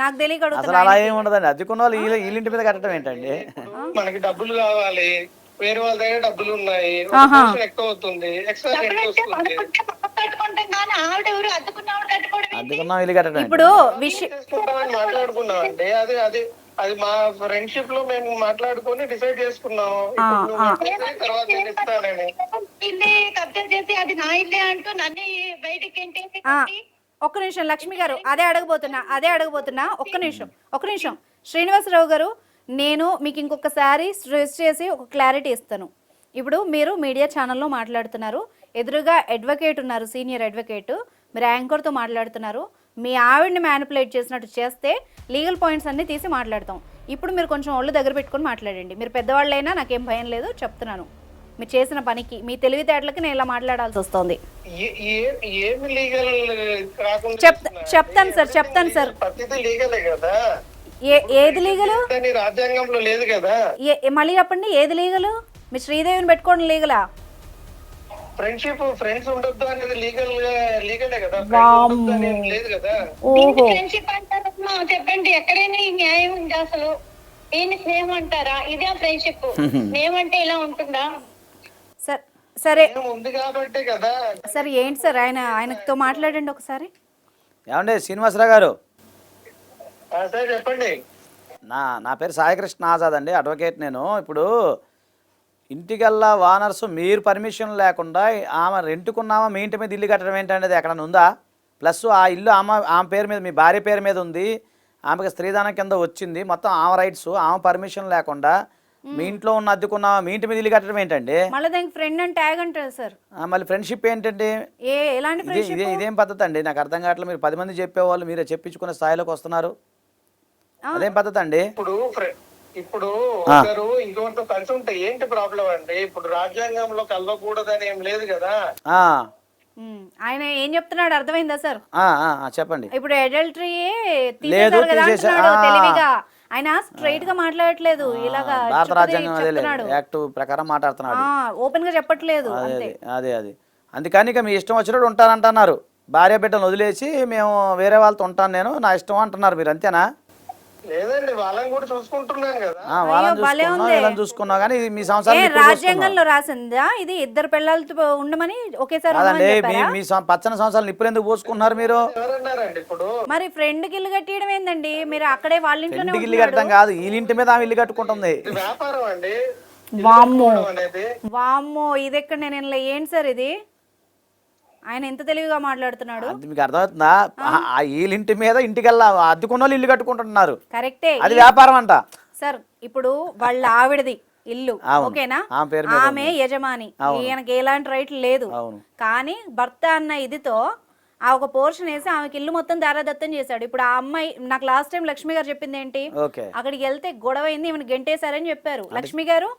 Speaker 3: నాకు తెలియక
Speaker 4: అసలు అలా ఏమి ఉండదండి. అద్దెకున్న వాళ్ళు వీళ్ళింటి మీద కట్టడం ఏంటండి?
Speaker 5: మనకి డబ్బులు కావాలి, వేరే వాళ్ళ దగ్గర డబ్బులు ఉన్నాయి, ఎక్కువ అవుతుంది, ఎక్స్ట్రా
Speaker 4: అద్దెకున్న ఇల్లు కట్టడం.
Speaker 3: ఇప్పుడు
Speaker 5: మాట్లాడుకున్నాం అంటే అది మా ఫ్రెండ్షిప్ లో మేము మాట్లాడుకొని డిసైడ్ చేసుకున్నాం. తర్వాత
Speaker 2: ఇల్లే కబ్జా చేసి అది నా ఇల్లే అంటూ నన్ను బయటికి
Speaker 3: ఒక్క నిమిషం లక్ష్మి గారు, అదే అడగబోతున్నా. ఒక్క నిమిషం శ్రీనివాసరావు గారు, నేను మీకు ఇంకొకసారి స్ట్రెస్ చేసి ఒక క్లారిటీ ఇస్తాను. ఇప్పుడు మీరు మీడియా ఛానల్లో మాట్లాడుతున్నారు, ఎదురుగా అడ్వకేట్ ఉన్నారు, సీనియర్ అడ్వకేట్, మీరు యాంకర్తో మాట్లాడుతున్నారు. మీ ఆవిడ్ని మ్యానిపులేట్ చేసినట్టు చేస్తే లీగల్ పాయింట్స్ అన్నీ తీసి మాట్లాడతాం. ఇప్పుడు మీరు కొంచెం ఒళ్ళు దగ్గర పెట్టుకొని మాట్లాడండి. మీరు పెద్దవాళ్ళైనా నాకేం భయం లేదు, చెప్తున్నాను. మీరు చేసిన పనికి, మీ తెలివితేటలకి నేను ఇలా మాట్లాడాల్సి వస్తుంది.
Speaker 5: ఏమి లీగల్
Speaker 3: చెప్తాను సార్.
Speaker 5: ప్రతిదీ లీగలే కదా.
Speaker 3: ఏది లీగలు?
Speaker 5: రాజ్యాంగంలో లేదు కదా.
Speaker 3: మళ్ళీ చెప్పండి, ఏది లీగలు? మీ శ్రీదేవిని పెట్టుకోవడం లీగలా?
Speaker 5: ఫ్రెండ్స్ ఉండొద్దు అనేది లీగలే కదా. లేదు కదా.
Speaker 2: ఫ్రెండ్షిప్ అంటారమ్మా, చెప్పండి ఎక్కడైనా ఈ న్యాయం ఉంది అసలు? ఏంటి స్నేహం అంటారా? ఇదే ఫ్రెండ్షిప్. స్నేహం అంటే ఇలా ఉంటుందా?
Speaker 3: సరే
Speaker 5: ఉంది కాబట్టే కదా.
Speaker 3: సరే ఏంటి సార్, ఆయనతో మాట్లాడండి ఒకసారి.
Speaker 4: ఏమండి శ్రీనివాసరావు గారు?
Speaker 5: సార్ చెప్పండి.
Speaker 4: నా పేరు సాయికృష్ణ ఆజాద్ అండి, అడ్వకేట్. నేను ఇప్పుడు ఇంటికల్లా వానర్స్ మీరు పర్మిషన్ లేకుండా ఆమె రెంట్కున్నామా, మీ ఇంటి మీద ఇల్లు కట్టడం ఏంటనేది ఎక్కడైనా ఉందా? ప్లస్ ఆ ఇల్లు ఆమె పేరు మీద, మీ భార్య పేరు మీద ఉంది, ఆమెకి స్త్రీధనం కింద వచ్చింది, మొత్తం ఆమె రైట్స్, ఆమె పర్మిషన్ లేకుండా మీ ఇంట్లో ఉన్న అద్దెకున్నామా, మీ ఇంటి మీద ఇల్లు కట్టడం ఏంటండి?
Speaker 3: మళ్ళీ దానికి ఫ్రెండ్ అని ట్యాగ్ అంటారు సార్.
Speaker 4: మళ్ళీ ఫ్రెండ్షిప్ ఏంటండి? ఇదేం పద్ధతి అండి? నాకు అర్థం కావట్లేదు. మీరు 10 మంది చెప్పేవాళ్ళు మీరే చెప్పించుకునే స్థాయిలోకి వస్తున్నారు. అదేం పద్ధతి అండి?
Speaker 5: ఇప్పుడు ఒకరు ఇంకొకరితో కలిసి ఉంటే ఏంటి ప్రాబ్లం అండి? ఇప్పుడు రాజ్యాంగంలో కలవకూడదని ఏం లేదు కదా.
Speaker 3: ఆయన ఏం చెప్తున్నాడు అర్థమైందా సార్?
Speaker 4: చెప్పండి.
Speaker 3: ఇప్పుడు అడల్టరీ తెలివిగా ఆయన స్ట్రైట్ గా మాట్లాడట్లేదు, ఇలాగా
Speaker 4: భారత రాజ్యాంగం యాక్ట్ ప్రకారం మాట్లాడుతున్నాడు,
Speaker 3: ఓపెన్ గా చెప్పట్లేదు.
Speaker 4: అదే అందుకని ఇక మీ ఇష్టం వచ్చినట్టు ఉంటానంటున్నారు. భార్య బిడ్డను వదిలేసి మేము వేరే వాళ్ళతో ఉంటాను, నేను నా ఇష్టం అంటున్నారు. మీరు అంతేనా?
Speaker 5: లేదండి, వాళ్ళని కూడా చూసుకుంటున్నాం కదా.
Speaker 4: వాళ్ళని చూసుకున్నా కానీ ఇది మీ సంసారం
Speaker 3: రాజ్యాంగంలో రాసిందా ఇది? ఇద్దరు పిల్లలతో ఉండమని ఒకేసారి
Speaker 4: మీ పచ్చని సంవత్సరాలు నిప్పులు ఎందుకు పోసుకుంటున్నారు మీరు?
Speaker 5: ఎవరన్నారండి ఇప్పుడు?
Speaker 3: మరి ఫ్రెండ్ కి ఇల్లు కట్టడం ఏందండి? మీరు అక్కడే వాళ్ళ ఇంట్లోనే
Speaker 4: ఇల్లు కట్టడం కాదు, ఈ ఇంటి మీద ఆమె ఇల్లు కట్టుకుంటుంది.
Speaker 5: వ్యాపారం అండి.
Speaker 3: వామ్మో ఇది ఎక్కడ నేను ఏంటి సార్ ఇది? ఆయన ఎంత తెలివిగా మాట్లాడుతున్నాడు.
Speaker 4: మీకు అర్థమవుతుందా? ఇంటి మీద ఇంటికెళ్ళా అద్దెకున్న వాళ్ళు ఇల్లు కట్టుకుంటున్నారు.
Speaker 3: కరెక్టే,
Speaker 4: అది వ్యాపారం అంట
Speaker 3: సార్. ఇప్పుడు వాళ్ళ ఆవిడది ఇల్లు, ఓకేనా? ఆమె యజమాని, ఈయనకి ఎలాంటి రైట్ లేదు. కానీ భర్త అన్న ఇదితో ఆ ఒక పోర్షన్ వేసి ఆమెకి ఇల్లు మొత్తం దారాదత్తం చేశాడు. ఇప్పుడు ఆ అమ్మాయి, నాకు లాస్ట్ టైం లక్ష్మి గారు చెప్పింది ఏంటి, అక్కడికి వెళ్తే గొడవ అయింది, ఈమెను గెంటేశారని చెప్పారు. లక్ష్మి గారు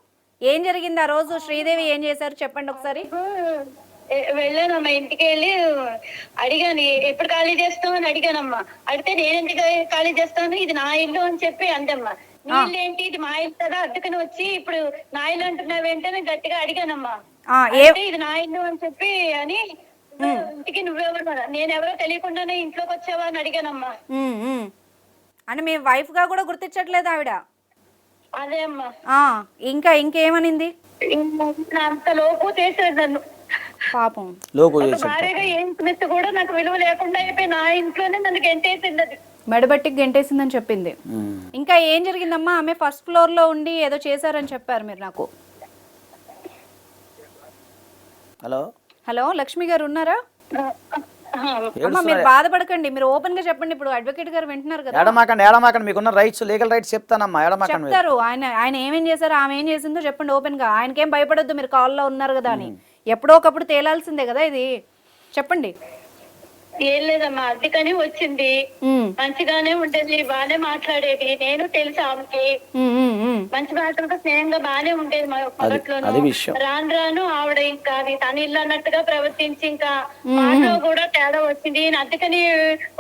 Speaker 3: ఏం జరిగింది ఆ రోజు? శ్రీదేవి ఏం చేశారు చెప్పండి ఒకసారి.
Speaker 2: వెళ్ళానమ్మా, ఇంటికి వెళ్ళి అడిగాను ఎప్పుడు ఖాళీ చేస్తావు అని అడిగానమ్మా. అడిగితే నేను ఎందుకు ఖాళీ చేస్తాను, ఇది నా ఇల్లు అని చెప్పి అందమ్మా. నీ ఇల్లు ఏంటి, ఇది మా ఇల్లు కదా, అద్దెకుని వచ్చి ఇప్పుడు నా ఇల్లు అంటున్నావేంటే నేను గట్టిగా అడిగానమ్మా. ఇది నా ఇల్లు అని చెప్పి అని, ఇంటికి నువ్వెవరు, నేనెవరో తెలియకుండానే ఇంట్లోకి వచ్చావా అని అడిగానమ్మా.
Speaker 3: అంటే మీ వైఫ్ గా కూడా గుర్తించట్లేదు ఆవిడ?
Speaker 2: అదే అమ్మా.
Speaker 3: ఇంకేమనింది?
Speaker 2: అంత లోపు చేశాడు నన్ను
Speaker 3: పాపం.
Speaker 2: భార్యగా ఏం చూస్తే కూడా నాకు విలువ లేకుండా అయిపోయి నా ఇంట్లోనే నన్ను గెంటేసింది, అది
Speaker 3: మెడబట్టి గెంటేసిందని చెప్పింది. ఇంకా ఏం జరిగిందమ్మా? ఆమె ఫస్ట్ ఫ్లోర్ లో ఉండి ఏదో చేశారని చెప్పారు మీరు నాకు. హలో లక్ష్మి గారు ఉన్నారా? అమ్మా మీరు బాధపడకండి, మీరు ఓపెన్ గా చెప్పండి. ఇప్పుడు అడ్వకేట్ గారు వింటున్నారు కదా.
Speaker 4: ఏడమాకండి, మీకున్న రైట్స్, లీగల్ రైట్స్ చెప్తానమ్మా.
Speaker 3: చెప్తారు. ఆయన ఏమేం చేశారు, ఆమె ఏం చేసిందో చెప్పండి ఓపెన్ గా. ఆయనకేం భయపడొద్దు, మీరు కాల్లో ఉన్నారు కదా అని. ఎప్పుడో ఒకప్పుడు తేలాల్సిందే కదా ఇది, చెప్పండి.
Speaker 2: ఏం లేదమ్మా, అద్దెకని వచ్చింది, మంచిగానే ఉండేది, బానే మాట్లాడేది. నేను తెలుసు ఆమెకి, మంచి మాటలతో స్నేహంగా బానే ఉండేది మా మొదట్లోనూ. రాను ఆవిడ ఇంకా తన ఇల్లు అన్నట్టుగా ప్రవర్తించి ఇంకా మాటలో కూడా తేడా వచ్చింది. నేను అద్దెకని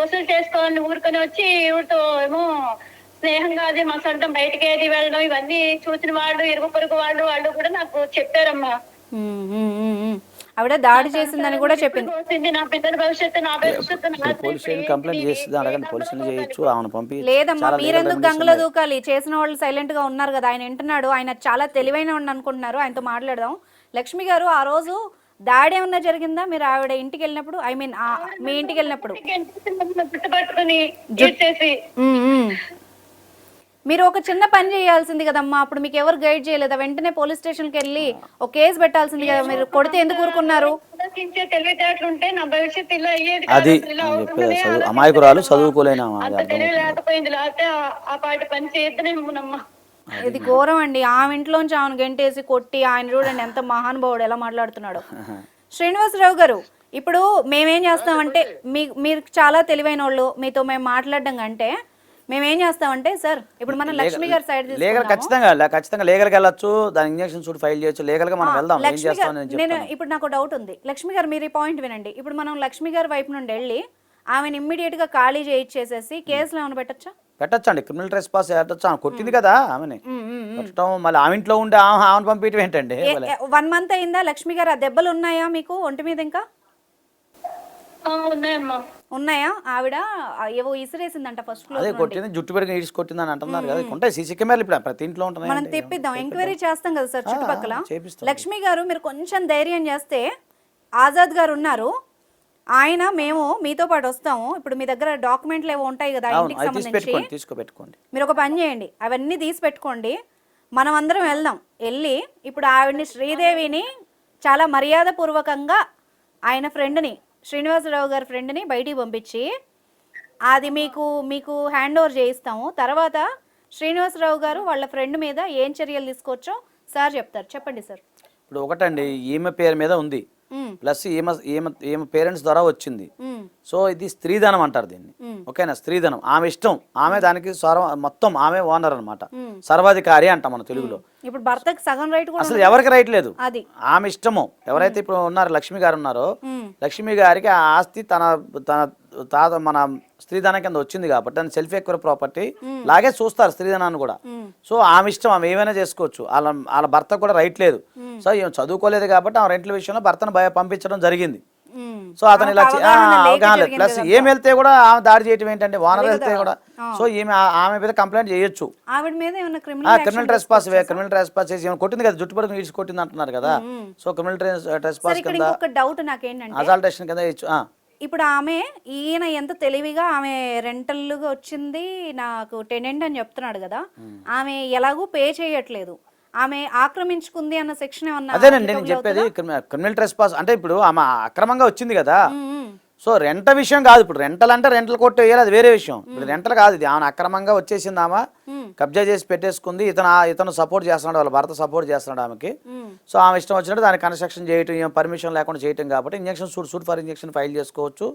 Speaker 2: వసూలు చేసుకోవాలని ఊరుకొని వచ్చి ఈవిడతో ఏమో స్నేహంగా అది మా సొంతం బయటకి ఏది వెళ్ళడం, ఇవన్నీ చూసిన వాళ్ళు, ఇరుగు పొరుగు వాళ్ళు కూడా నాకు చెప్పారమ్మా.
Speaker 3: ఆవిడ దాడి చేసిందని కూడా చెప్పింది. లేదమ్మా, మీరెందుకు గంగలో దూకాలి? చేసిన వాళ్ళు సైలెంట్ గా ఉన్నారు కదా, ఆయన వింటున్నాడు. ఆయన చాలా తెలివైన అనుకుంటున్నారు, ఆయనతో మాట్లాడదాం. లక్ష్మి గారు ఆ రోజు దాడి ఏమన్నా జరిగిందా మీరు ఆవిడ ఇంటికి వెళ్ళినప్పుడు? ఐ మీన్ మీ ఇంటికి వెళ్ళినప్పుడు మీరు ఒక చిన్న పని చేయాల్సింది కదమ్మా. అప్పుడు మీకు ఎవరు గైడ్ చేయలేదా? వెంటనే పోలీస్ స్టేషన్కి వెళ్ళి ఒక కేసు పెట్టాల్సింది కదా. మీరు కొడితే ఎందుకు ఊరుకున్నారు?
Speaker 2: ఆలోచించే తెలివితేటలు ఉంటే నా భవిష్యత్తులో అయ్యేది
Speaker 4: అది
Speaker 2: కాదు. ఇలా
Speaker 4: నేను చెప్పేది.
Speaker 2: అవుతుందనే
Speaker 4: చదువు
Speaker 2: ఆలోచించలేదమ్మా.
Speaker 4: అమాయకురాలు, చదువుకోలేని ఆమె, అది
Speaker 2: అంత తెలివి
Speaker 4: అర్థమవుతుంది.
Speaker 2: లేకపోయింది, లేకపోతే ఆ పాటి పని చేద్దనేమోనమ్మా.
Speaker 3: ఇది ఘోరం అండి. ఆమె ఇంట్లోంచి ఆమెను గెంటేసి కొట్టి, ఆయన చూడండి ఎంత మహానుభావుడు ఎలా మాట్లాడుతున్నాడు. శ్రీనివాసరావు గారు, ఇప్పుడు మేమేం చేస్తామంటే మీరు చాలా తెలివైన వాళ్ళు, మీతో మేము మాట్లాడడం కంటే మేమేం చేస్తామంటే సార్, ఇప్పుడు మనం లక్ష్మి గారి సైడ్
Speaker 4: లీగల్ ఖచ్చితంగా లీగల్కి వెళ్ళొచ్చు, దాని ఇంజక్షన్ సూట్ ఫైల్ చేయొచ్చు, లీగల్ గా మనం వెళ్దాం. ఏం
Speaker 3: లక్ష్మి
Speaker 4: చేస్తామని
Speaker 3: గారు,
Speaker 4: నేను
Speaker 3: నేను
Speaker 4: చెప్తాను.
Speaker 3: ఇప్పుడు నాకు డౌట్ ఉంది. లక్ష్మి గారు మీరు ఈ పాయింట్ వినండి. ఇప్పుడు మనం లక్ష్మి గారి వైపు నుండి వెళ్ళి ఆమెను ఇమ్మీడియట్ గా ఖాళీ చేయించేసేసి కేసులు ఏమైనా పెట్టచ్చా?
Speaker 4: పెట్టచ్చండి, క్రిమినల్ ట్రెస్ పాస్ పెట్టచ్చు. ఆమె కొట్టింది కదా ఆమెని, కొట్టడం మళ్ళీ ఆమె ఇంట్లో ఉండి ఆమెను పంపించడం ఏంటండి?
Speaker 3: 1 month అయిందా లక్ష్మి గారు? ఆ దెబ్బలు ఉన్నాయా మీకు ఒంటి మీద? ఇంకా
Speaker 2: ఉన్నాయమ్మా.
Speaker 3: ఉన్నాయా? ఆవిడ ఏవో ఇసిరేసిందంట ఫస్ట్
Speaker 4: అదే
Speaker 3: ఫ్లోర్ నుండి.
Speaker 4: కొట్టింది, జుట్టు పెరిగి ఈడ్చి కొట్టింది అని అంటున్నారు కదా. ఉంటాయి సీసీ కెమెరాలు ఇప్పుడు ప్రతి ఇంట్లో
Speaker 3: మనం
Speaker 4: ఉంటున్నాయి.
Speaker 3: తెప్పిద్దాం, ఎంక్వైరీ చేస్తాం కదా సార్ చుట్టుపక్కల.
Speaker 4: చేపిస్తాం.
Speaker 3: లక్ష్మి గారు మీరు కొంచెం ధైర్యం చేస్తే, ఆజాద్ గారు ఉన్నారు, ఆయన మేము మీతో పాటు వస్తాము. ఇప్పుడు మీ దగ్గర డాక్యుమెంట్లు ఏవో ఉంటాయి కదా
Speaker 4: అవును,
Speaker 3: ఇంటికి
Speaker 4: అది తీసి
Speaker 3: సంబంధించి,
Speaker 4: పెట్టుకోండి, తీసుకోబెట్టుకోండి.
Speaker 3: మీరు ఒక పని చేయండి, అవన్నీ తీసి పెట్టుకోండి. మనం అందరం వెళ్దాం. వెళ్ళి ఇప్పుడు ఆవిడ్ని, శ్రీదేవిని చాలా మర్యాదపూర్వకంగా ఆయన ఫ్రెండ్ని, శ్రీనివాసరావు గారి ఫ్రెండ్ని బయటికి పంపించి అది మీకు హ్యాండ్ ఓవర్ చేయిస్తాము. తర్వాత శ్రీనివాసరావు గారు వాళ్ళ ఫ్రెండ్ మీద ఏం చర్యలు తీసుకోవచ్చో సార్ చెప్తారు. చెప్పండి సార్.
Speaker 4: ఇప్పుడు ఒకటండి, ఈమె పేరు మీద ఉంది, ప్లస్ ఈమె పేరెంట్స్ ద్వారా వచ్చింది. సో ఇది స్త్రీధనం అంటారు దీన్ని. ఓకేనా? స్త్రీధనం ఆమె ఇష్టం, ఆమె దానికి మొత్తం ఆమె ఓనర్ అనమాట, సర్వాధికారి అంటాం మన తెలుగులో.
Speaker 3: ఇప్పుడు భర్తకి సగం రైట్ కూడా
Speaker 4: అసలు ఎవరికి రైట్ లేదు,
Speaker 3: అది
Speaker 4: ఆమె ఇష్టము. ఎవరైతే ఇప్పుడు ఉన్నారు లక్ష్మి గారు ఉన్నారో, లక్ష్మి గారికి ఆ ఆస్తి తన తాత మన స్త్రీధనం కింద వచ్చింది కాబట్టి దాన్ని సెల్ఫ్ ఎక్వైర్ ప్రాపర్టీ లాగే చూస్తారు స్త్రీధనాన్ని కూడా. సో ఆమె ఇష్టం, ఆమె ఏమైనా చేసుకోవచ్చు. వాళ్ళ భర్త కూడా రైట్ లేదు. సో ఏం చదువుకోలేదు కాబట్టి ఆమె రెంట్ల విషయంలో భర్తను పంపించడం జరిగింది. సో అతను ఇలా అవగాహన లేదు. ప్లస్ ఏం వెళ్తే కూడా ఆమె దాడి చేయటం ఏంటంటే, ఓనర్ వెళ్తే కూడా. సో ఆమె మీద కంప్లైంట్ చేయొచ్చు.
Speaker 3: ఆవిడ మీద ఏమైనా
Speaker 4: క్రిమినల్ ట్రెస్ పాస్ చేసి కొట్టింది కదా, జుట్టు పడుకుని ఈడ్చి కొట్టింది అంటున్నారు కదా. సో క్రిమినల్ ట్రెస్ పాస్ కింద,
Speaker 3: ఒక డౌట్ నాకేంటంటే,
Speaker 4: అసాల్టేషన్ కింద
Speaker 3: ఇప్పుడు ఆమె, ఈయన ఎంత తెలివిగా ఆమె రెంటల్గా వచ్చింది, నాకు టెనెంట్ అని చెప్తున్నాడు కదా, ఆమె ఎలాగూ పే చేయట్లేదు, ఆమె ఆక్రమించుకుంది అన్న సెక్షన్ ఏమన్నా?
Speaker 4: అదేనండి నేను చెప్పేది. క్రిమినల్ ట్రెస్ పాస్ అంటే ఇప్పుడు ఆమె అక్రమంగా వచ్చింది కదా. సో రెంట విషయం కాదు. ఇప్పుడు రెంటల్ అంటే రెంటల్ కొట్టు వేయాలి, అది వేరే విషయం. ఇప్పుడు రెంటల్ కాదు, ఇది ఆమె అక్రమంగా వచ్చేసింది, ఆమె కబ్జా చేసి పెట్టేసుకుంది. ఇతను సపోర్ట్ చేస్తున్నాడు, వాళ్ళ భర్త సపోర్ట్ చేస్తున్నాడు ఆమెకి. సో ఆమె ఇష్టం వచ్చినట్టు దాన్ని కన్స్ట్రక్షన్ చేయటం, పర్మిషన్ లేకుండా చేయటం కాబట్టి injection suit for injection file చేసుకోవచ్చు.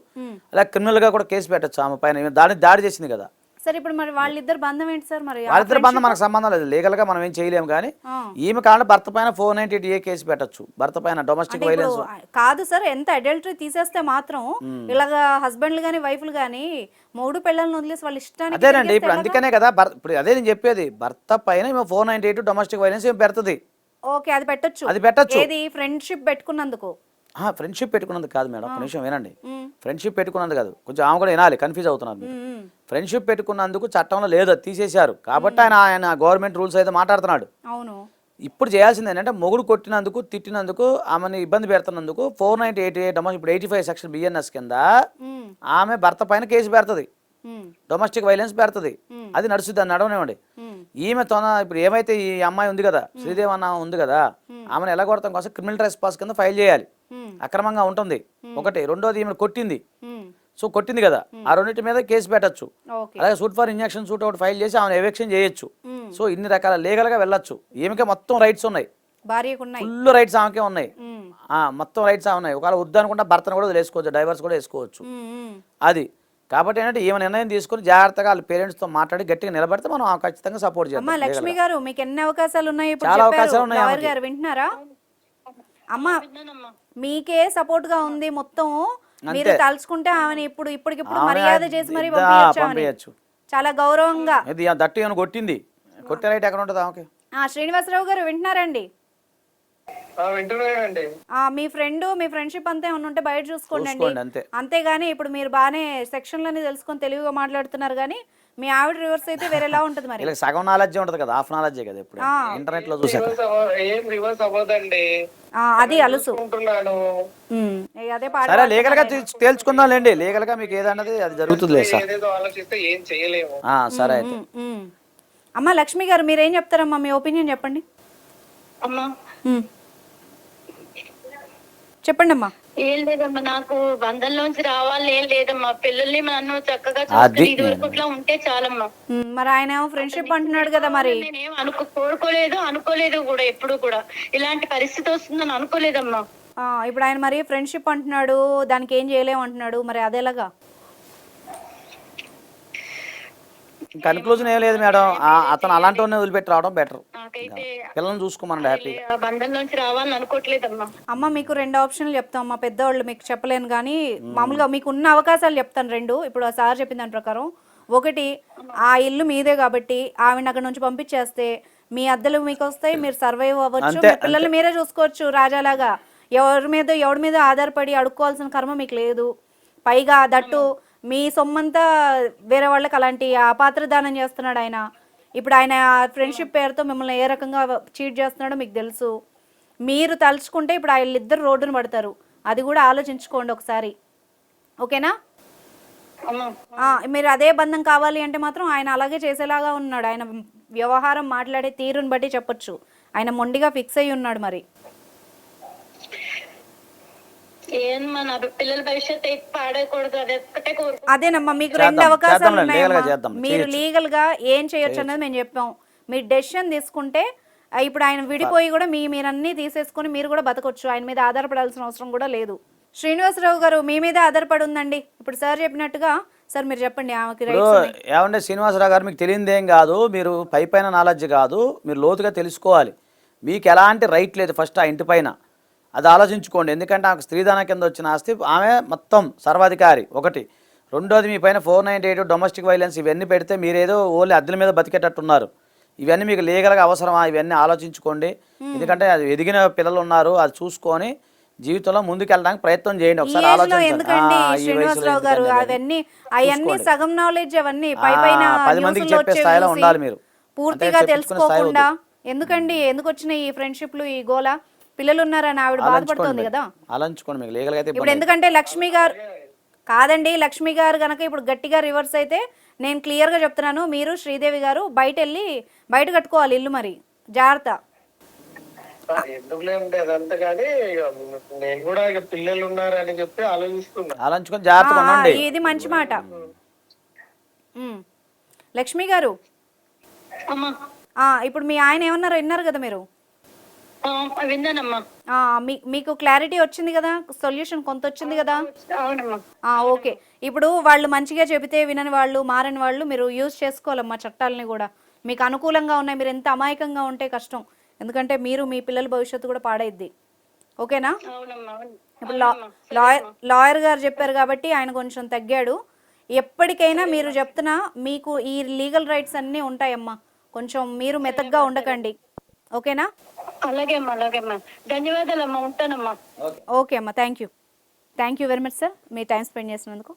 Speaker 4: అలా క్రిమినల్ గా కూడా కేసు పెట్టచ్చు ఆమె పైన. దాడి చేసింది కదా.
Speaker 3: సరే ఇప్పుడు మరి వాళ్ళిద్దరు బంధం ఏంటి సార్? మరి
Speaker 4: వాళ్ళిద్దరు బంధం మనకు సంబంధం లేదు, లీగల్ గా మనం ఏం చేయలేము. కానీ ఈమె కాళ్ళ భర్త పైన 498A కేసు పెట్టచ్చు, భర్త పైన డొమెస్టిక్ వైలెన్స్.
Speaker 3: కాదు సార్, ఎంత అడల్టరీ తీసేస్తే మాత్రం ఇలాగా హస్బెండ్లు గానీ వైఫ్లు గానీ మూడు పిల్లల్ని వదిలేసి వాళ్ళ ఇష్టానికి.
Speaker 4: అదేనండి, ఇప్పుడు అందుకనే కదా ఇప్పుడు అదే నేను చెప్పేది. భర్త పైన 498 డొమెస్టిక్ వైలెన్స్ ఏం పెడుతుంది.
Speaker 3: ఓకే, అది పెట్టొచ్చు.
Speaker 4: అది పెట్టచ్చు.
Speaker 3: ఏది ఫ్రెండ్షిప్ పెట్టుకున్నందుకు?
Speaker 4: ఫ్రెండ్షిప్ పెట్టుకున్నందుకు కాదు మేడం, ఒక నిమిషం వినండి. ఫ్రెండ్షిప్ పెట్టుకున్నందుకు కాదు, కొంచెం ఆమె కూడా వినాలి, కన్ఫ్యూజ్ అవుతున్నారు మీరు. ఫ్రెండ్షిప్ పెట్టుకున్నందుకు చట్టంలో లేదు, అది తీసేశారు కాబట్టి ఆయన గవర్నమెంట్ రూల్స్ అయితే మాట్లాడుతున్నాడు.
Speaker 3: అవును.
Speaker 4: ఇప్పుడు చేయాల్సింది ఏంటంటే, మొగుడు కొట్టినందుకు, తిట్టినందుకు, ఆమెను ఇబ్బంది పెడుతున్నందుకు 498 ఇప్పుడు 85 సెక్షన్ BNS కింద ఆమె భర్త పైన కేసు పెడుతుంది, డొమెస్టిక్ వైలెన్స్ పెడుతుంది. అది నడుస్తుంది, అని నడవనివ్వండి. ఈమె ఇప్పుడు ఏమైతే ఈ అమ్మాయి ఉంది కదా, శ్రీదేవి అన్న ఉంది కదా, ఆమెను ఎలా కొడతాం కోసం క్రిమినల్ ట్రెస్ పాస్ కింద ఫైల్ చేయాలి. అక్రమంగా ఉంటుంది ఒకటి. రెండోది ఈమెను కొట్టింది, సో కొట్టింది కదా, ఆ రెండింటి మీద కేసు పెట్టచ్చు. అలాగే సూట్ ఫర్ ఇంజక్షన్ సూట్ ఒకటి ఫైల్ చేసి ఆమెను ఎవిక్షన్ చేయొచ్చు. సో ఇన్ని రకాల లీగల్ గా వెళ్ళొచ్చు. ఈమెకే మొత్తం రైట్స్ ఉన్నాయి, ఫుల్ రైట్స్ ఆమెకే ఉన్నాయి, మొత్తం రైట్స్ ఉన్నాయి. ఒకవేళ వద్దు అనుకుంటే భర్తను కూడా వదిలేసుకోవచ్చు, డైవర్స్ కూడా వేసుకోవచ్చు. అది కాబట్టి ఏంటంటే ఈమె నిర్ణయం తీసుకుని జాగ్రత్తగా వాళ్ళ పేరెంట్స్ తో మాట్లాడి గట్టిగా నిలబడితే మనం ఖచ్చితంగా సపోర్ట్ చేస్తాం.
Speaker 3: లక్ష్మి గారు, మీకు ఎన్ని అవకాశాలు ఉన్నాయి?
Speaker 4: చాలా అవకాశాలు ఉన్నాయి.
Speaker 3: లాయర్ గారు వింటున్నారా? అమ్మా, మీకే సపోర్ట్ గా ఉంది మొత్తం. మీరు తలుచుకుంటే ఆమెను ఇప్పటికిప్పుడు మర్యాద చేసి మరి పంపించచ్చు, చాలా గౌరవంగా.
Speaker 4: దట్టు ఏమైనా కొట్టింది, కొట్టే రైట్ ఎక్కడ ఉంటుంది ఆమెకి?
Speaker 3: శ్రీనివాసరావు గారు వింటున్నారండి?
Speaker 5: వింటున్నానండి.
Speaker 3: మీ ఫ్రెండ్షిప్ అంతా ఏమన్నా ఉంటే బయట చూసుకోండి. అంతేగాని ఇప్పుడు మీరు బాగానే సెక్షన్లని తెలుసుకొని తెలివిగా మాట్లాడుతున్నారు, కానీ మీ ఆవిడ రివర్స్ అయితే వేరేలా ఉంటుంది. మరి
Speaker 4: సగం నాలెడ్జ్ ఉంటుంది కదా, హాఫ్ నాలెడ్జ్ కదా. ఇప్పుడు ఇంటర్నెట్ లో చూసాను,
Speaker 5: ఏం రివర్స్ అవ్వదండి,
Speaker 3: అది అలుసు. అదే
Speaker 4: సరే లీగల్ గా తేల్చుకుందాం లేండి. లీగల్ గా మీకు ఏదన్నది అది జరుగుతుంది.
Speaker 5: ఏదేదో ఆలోచిస్తే ఏం చేయలేము.
Speaker 4: సరే అయితే.
Speaker 3: అమ్మా లక్ష్మి గారు, మీరేం చెప్తారమ్మా? మీ ఒపీనియన్ చెప్పండి.
Speaker 2: అమ్మా
Speaker 3: చెప్పండి అమ్మా.
Speaker 2: ఏం లేదమ్మా, నాకు బంధంలోంచి రావాలని ఏం లేదమ్మా. పిల్లల్ని నన్ను చక్కగా
Speaker 4: అది
Speaker 2: చూసుకుని ఇది వరకుట్లా ఉంటే చాలమ్మా.
Speaker 3: మరి ఆయన ఫ్రెండ్షిప్ అంటున్నాడు కదా మరి.
Speaker 2: నేనేం అనుకోలేదు కూడా, ఎప్పుడు కూడా ఇలాంటి పరిస్థితి వస్తుందని అనుకోలేదమ్మా.
Speaker 3: ఇప్పుడు ఆయన మరి ఫ్రెండ్షిప్ అంటున్నాడు, దానికి ఏం చేయలేము అంటున్నాడు, మరి అదేలాగా?
Speaker 4: కన్క్లూజన్ ఏం లేదు మేడం, అతను అలాంటి వదిలిపెట్టి రావడం బెటర్.
Speaker 2: నాకైతే
Speaker 4: పిల్లల్ని చూసుకోమనండి హ్యాపీగా.
Speaker 2: ఆ బంధంలోంచి రావాలని అనుకోవట్లేదమ్మా.
Speaker 3: అమ్మ మీకు 2 ఆప్షన్లు చెప్తాం అమ్మా, పెద్దవాళ్ళు మీకు చెప్పలేను కానీ మామూలుగా మీకు ఉన్న అవకాశాలు చెప్తాను 2. ఇప్పుడు ఆ సార్ చెప్పిన దాని ప్రకారం, ఒకటి ఆ ఇల్లు మీదే కాబట్టి ఆవిడ అక్కడ నుంచి పంపించేస్తే మీ అద్దెలు మీకు వస్తాయి, మీరు సర్వైవ్ అవ్వచ్చు, మీ పిల్లల్ని మీరే చూసుకోవచ్చు రాజాలాగా. ఎవరి మీద ఆధారపడి అడుక్కోవాల్సిన కర్మ మీకు లేదు. పైగా దట్టు మీ సొమ్మంతా వేరే వాళ్ళకి అలాంటి అపాత్రదానం చేస్తున్నాడు ఆయన. ఇప్పుడు ఆయన ఫ్రెండ్షిప్ పేరుతో మిమ్మల్ని ఏ రకంగా చీట్ చేస్తున్నాడో మీకు తెలుసు. మీరు తలుచుకుంటే ఇప్పుడు వీళ్ళిద్దరు రోడ్డును పడతారు, అది కూడా ఆలోచించుకోండి ఒకసారి, ఓకేనా? మీరు అదే బంధం కావాలి అంటే మాత్రం ఆయన అలాగే చేసేలాగా ఉన్నాడు. ఆయన వ్యవహారం మాట్లాడే తీరుని బట్టి చెప్పొచ్చు ఆయన మొండిగా ఫిక్స్ అయ్యి ఉన్నాడు. మరి
Speaker 2: పిల్లల భవిష్యత్తు పాడకూడదు, అది ఒక్కటే కోరుకుంటున్నాను.
Speaker 3: అదేనమ్మా, మీకు 2 అవకాశాలు ఉన్నాయమ్మా. మీరు లీగల్ గా ఏం చేయొచ్చు అన్నది మేము చెప్పాం. మీరు డెసిషన్ తీసుకుంటే ఇప్పుడు ఆయన విడిపోయి కూడా మీరన్నీ తీసేసుకుని మీరు కూడా బతకొచ్చు, ఆయన మీద ఆధారపడాల్సిన అవసరం కూడా లేదు. శ్రీనివాసరావు గారు మీ మీద ఆధారపడి ఉందండి. ఇప్పుడు సార్ చెప్పినట్టుగా సార్ మీరు చెప్పండి ఆమెకి రైట్స్ ఉన్నాయి.
Speaker 4: ఏమంటే శ్రీనివాసరావు గారు, మీకు తెలియదేం కాదు, మీరు పైన నాలెడ్జ్ కాదు, మీరు లోతుగా తెలుసుకోవాలి. మీకు ఎలాంటి రైట్ లేదు ఫస్ట్ ఆ ఇంటి పైన, అది ఆలోచించుకోండి. ఎందుకంటే ఆమెకు స్త్రీధనం కింద వచ్చిన ఆస్తి, ఆమె మొత్తం సర్వాధికారి ఒకటి. రెండోది మీ పైన 498 డొమెస్టిక్ వైలెన్స్ ఇవన్నీ పెడితే మీరేదో ఓన్లీ అద్దెల మీద బతికేటట్టున్నారు. ఇవన్నీ మీకు లీగల్గా అవసరమా, ఇవన్నీ ఆలోచించుకోండి. ఎందుకంటే అది ఎదిగిన పిల్లలు ఉన్నారు, అది చూసుకొని జీవితంలో ముందుకెళ్ళడానికి ప్రయత్నం చేయండి. ఒకసారి
Speaker 3: ఎందుకండి శ్రీనివాసరావు గారు అవన్నీ సగం నాలెడ్జ్, అవన్నీ పైన
Speaker 4: 10 మందికి చెప్పే స్థాయిలో ఉండాలి మీరు,
Speaker 3: పూర్తిగా తెలుసుకోకుండా. ఎందుకండి ఎందుకు వచ్చిన ఈ ఫ్రెండ్షిప్లు, ఈ గోల? పిల్లలు ఉన్నారని ఆవిడ బాధపడుతుంది కదా.
Speaker 4: ఆలోచించుకోండి మీకు లీగల్ గా.
Speaker 3: ఇప్పుడు ఎందుకంటే లక్ష్మి గారు కాదండి, లక్ష్మి గారు కనుక ఇప్పుడు గట్టిగా రివర్స్ అయితే నేను క్లియర్ గా చెప్తున్నాను, మీరు శ్రీదేవి గారు బయట కట్టుకోవాలి ఇల్లు, మరి జాగ్రత్త.
Speaker 5: ఎందుకులేండి అదంతా, కానీ నేను కూడా ఇక పిల్లలు ఉన్నారని చెప్పి
Speaker 4: ఆలోచించుకొని జాగ్రత్తగా ఉండండి.
Speaker 3: ఇది మంచి మాట. లక్ష్మి గారు, ఇప్పుడు మీ ఆయన ఏమన్నారో విన్నారు కదా మీరు?
Speaker 2: విన్నానమ్మా.
Speaker 3: మీకు క్లారిటీ వచ్చింది కదా, సొల్యూషన్ కొంత వచ్చింది కదా? ఓకే. ఇప్పుడు వాళ్ళు మంచిగా చెబితే వినని వాళ్ళు, మారని వాళ్ళు మీరు యూజ్ చేసుకోవాలమ్మా చట్టాలని కూడా. మీకు అనుకూలంగా ఉన్నాయి, మీరు ఎంత అమాయకంగా ఉంటే కష్టం. ఎందుకంటే మీరు మీ పిల్లల భవిష్యత్తు కూడా పాడైద్ది, ఓకేనా? ఇప్పుడు లాయర్ గారు చెప్పారు కాబట్టి ఆయన కొంచెం తగ్గాడు. ఎప్పటికైనా మీరు చెప్తున్నా మీకు ఈ లీగల్ రైట్స్ అన్నీ ఉంటాయమ్మా, కొంచెం మీరు మెతగ్గా ఉండకండి, ఓకేనా?
Speaker 2: అలాగే అమ్మా, ధన్యవాదాలు అమ్మా, ఉంటానమ్మా.
Speaker 3: ఓకే అమ్మా, thank you very much sir, me time spend చేసినందుకు.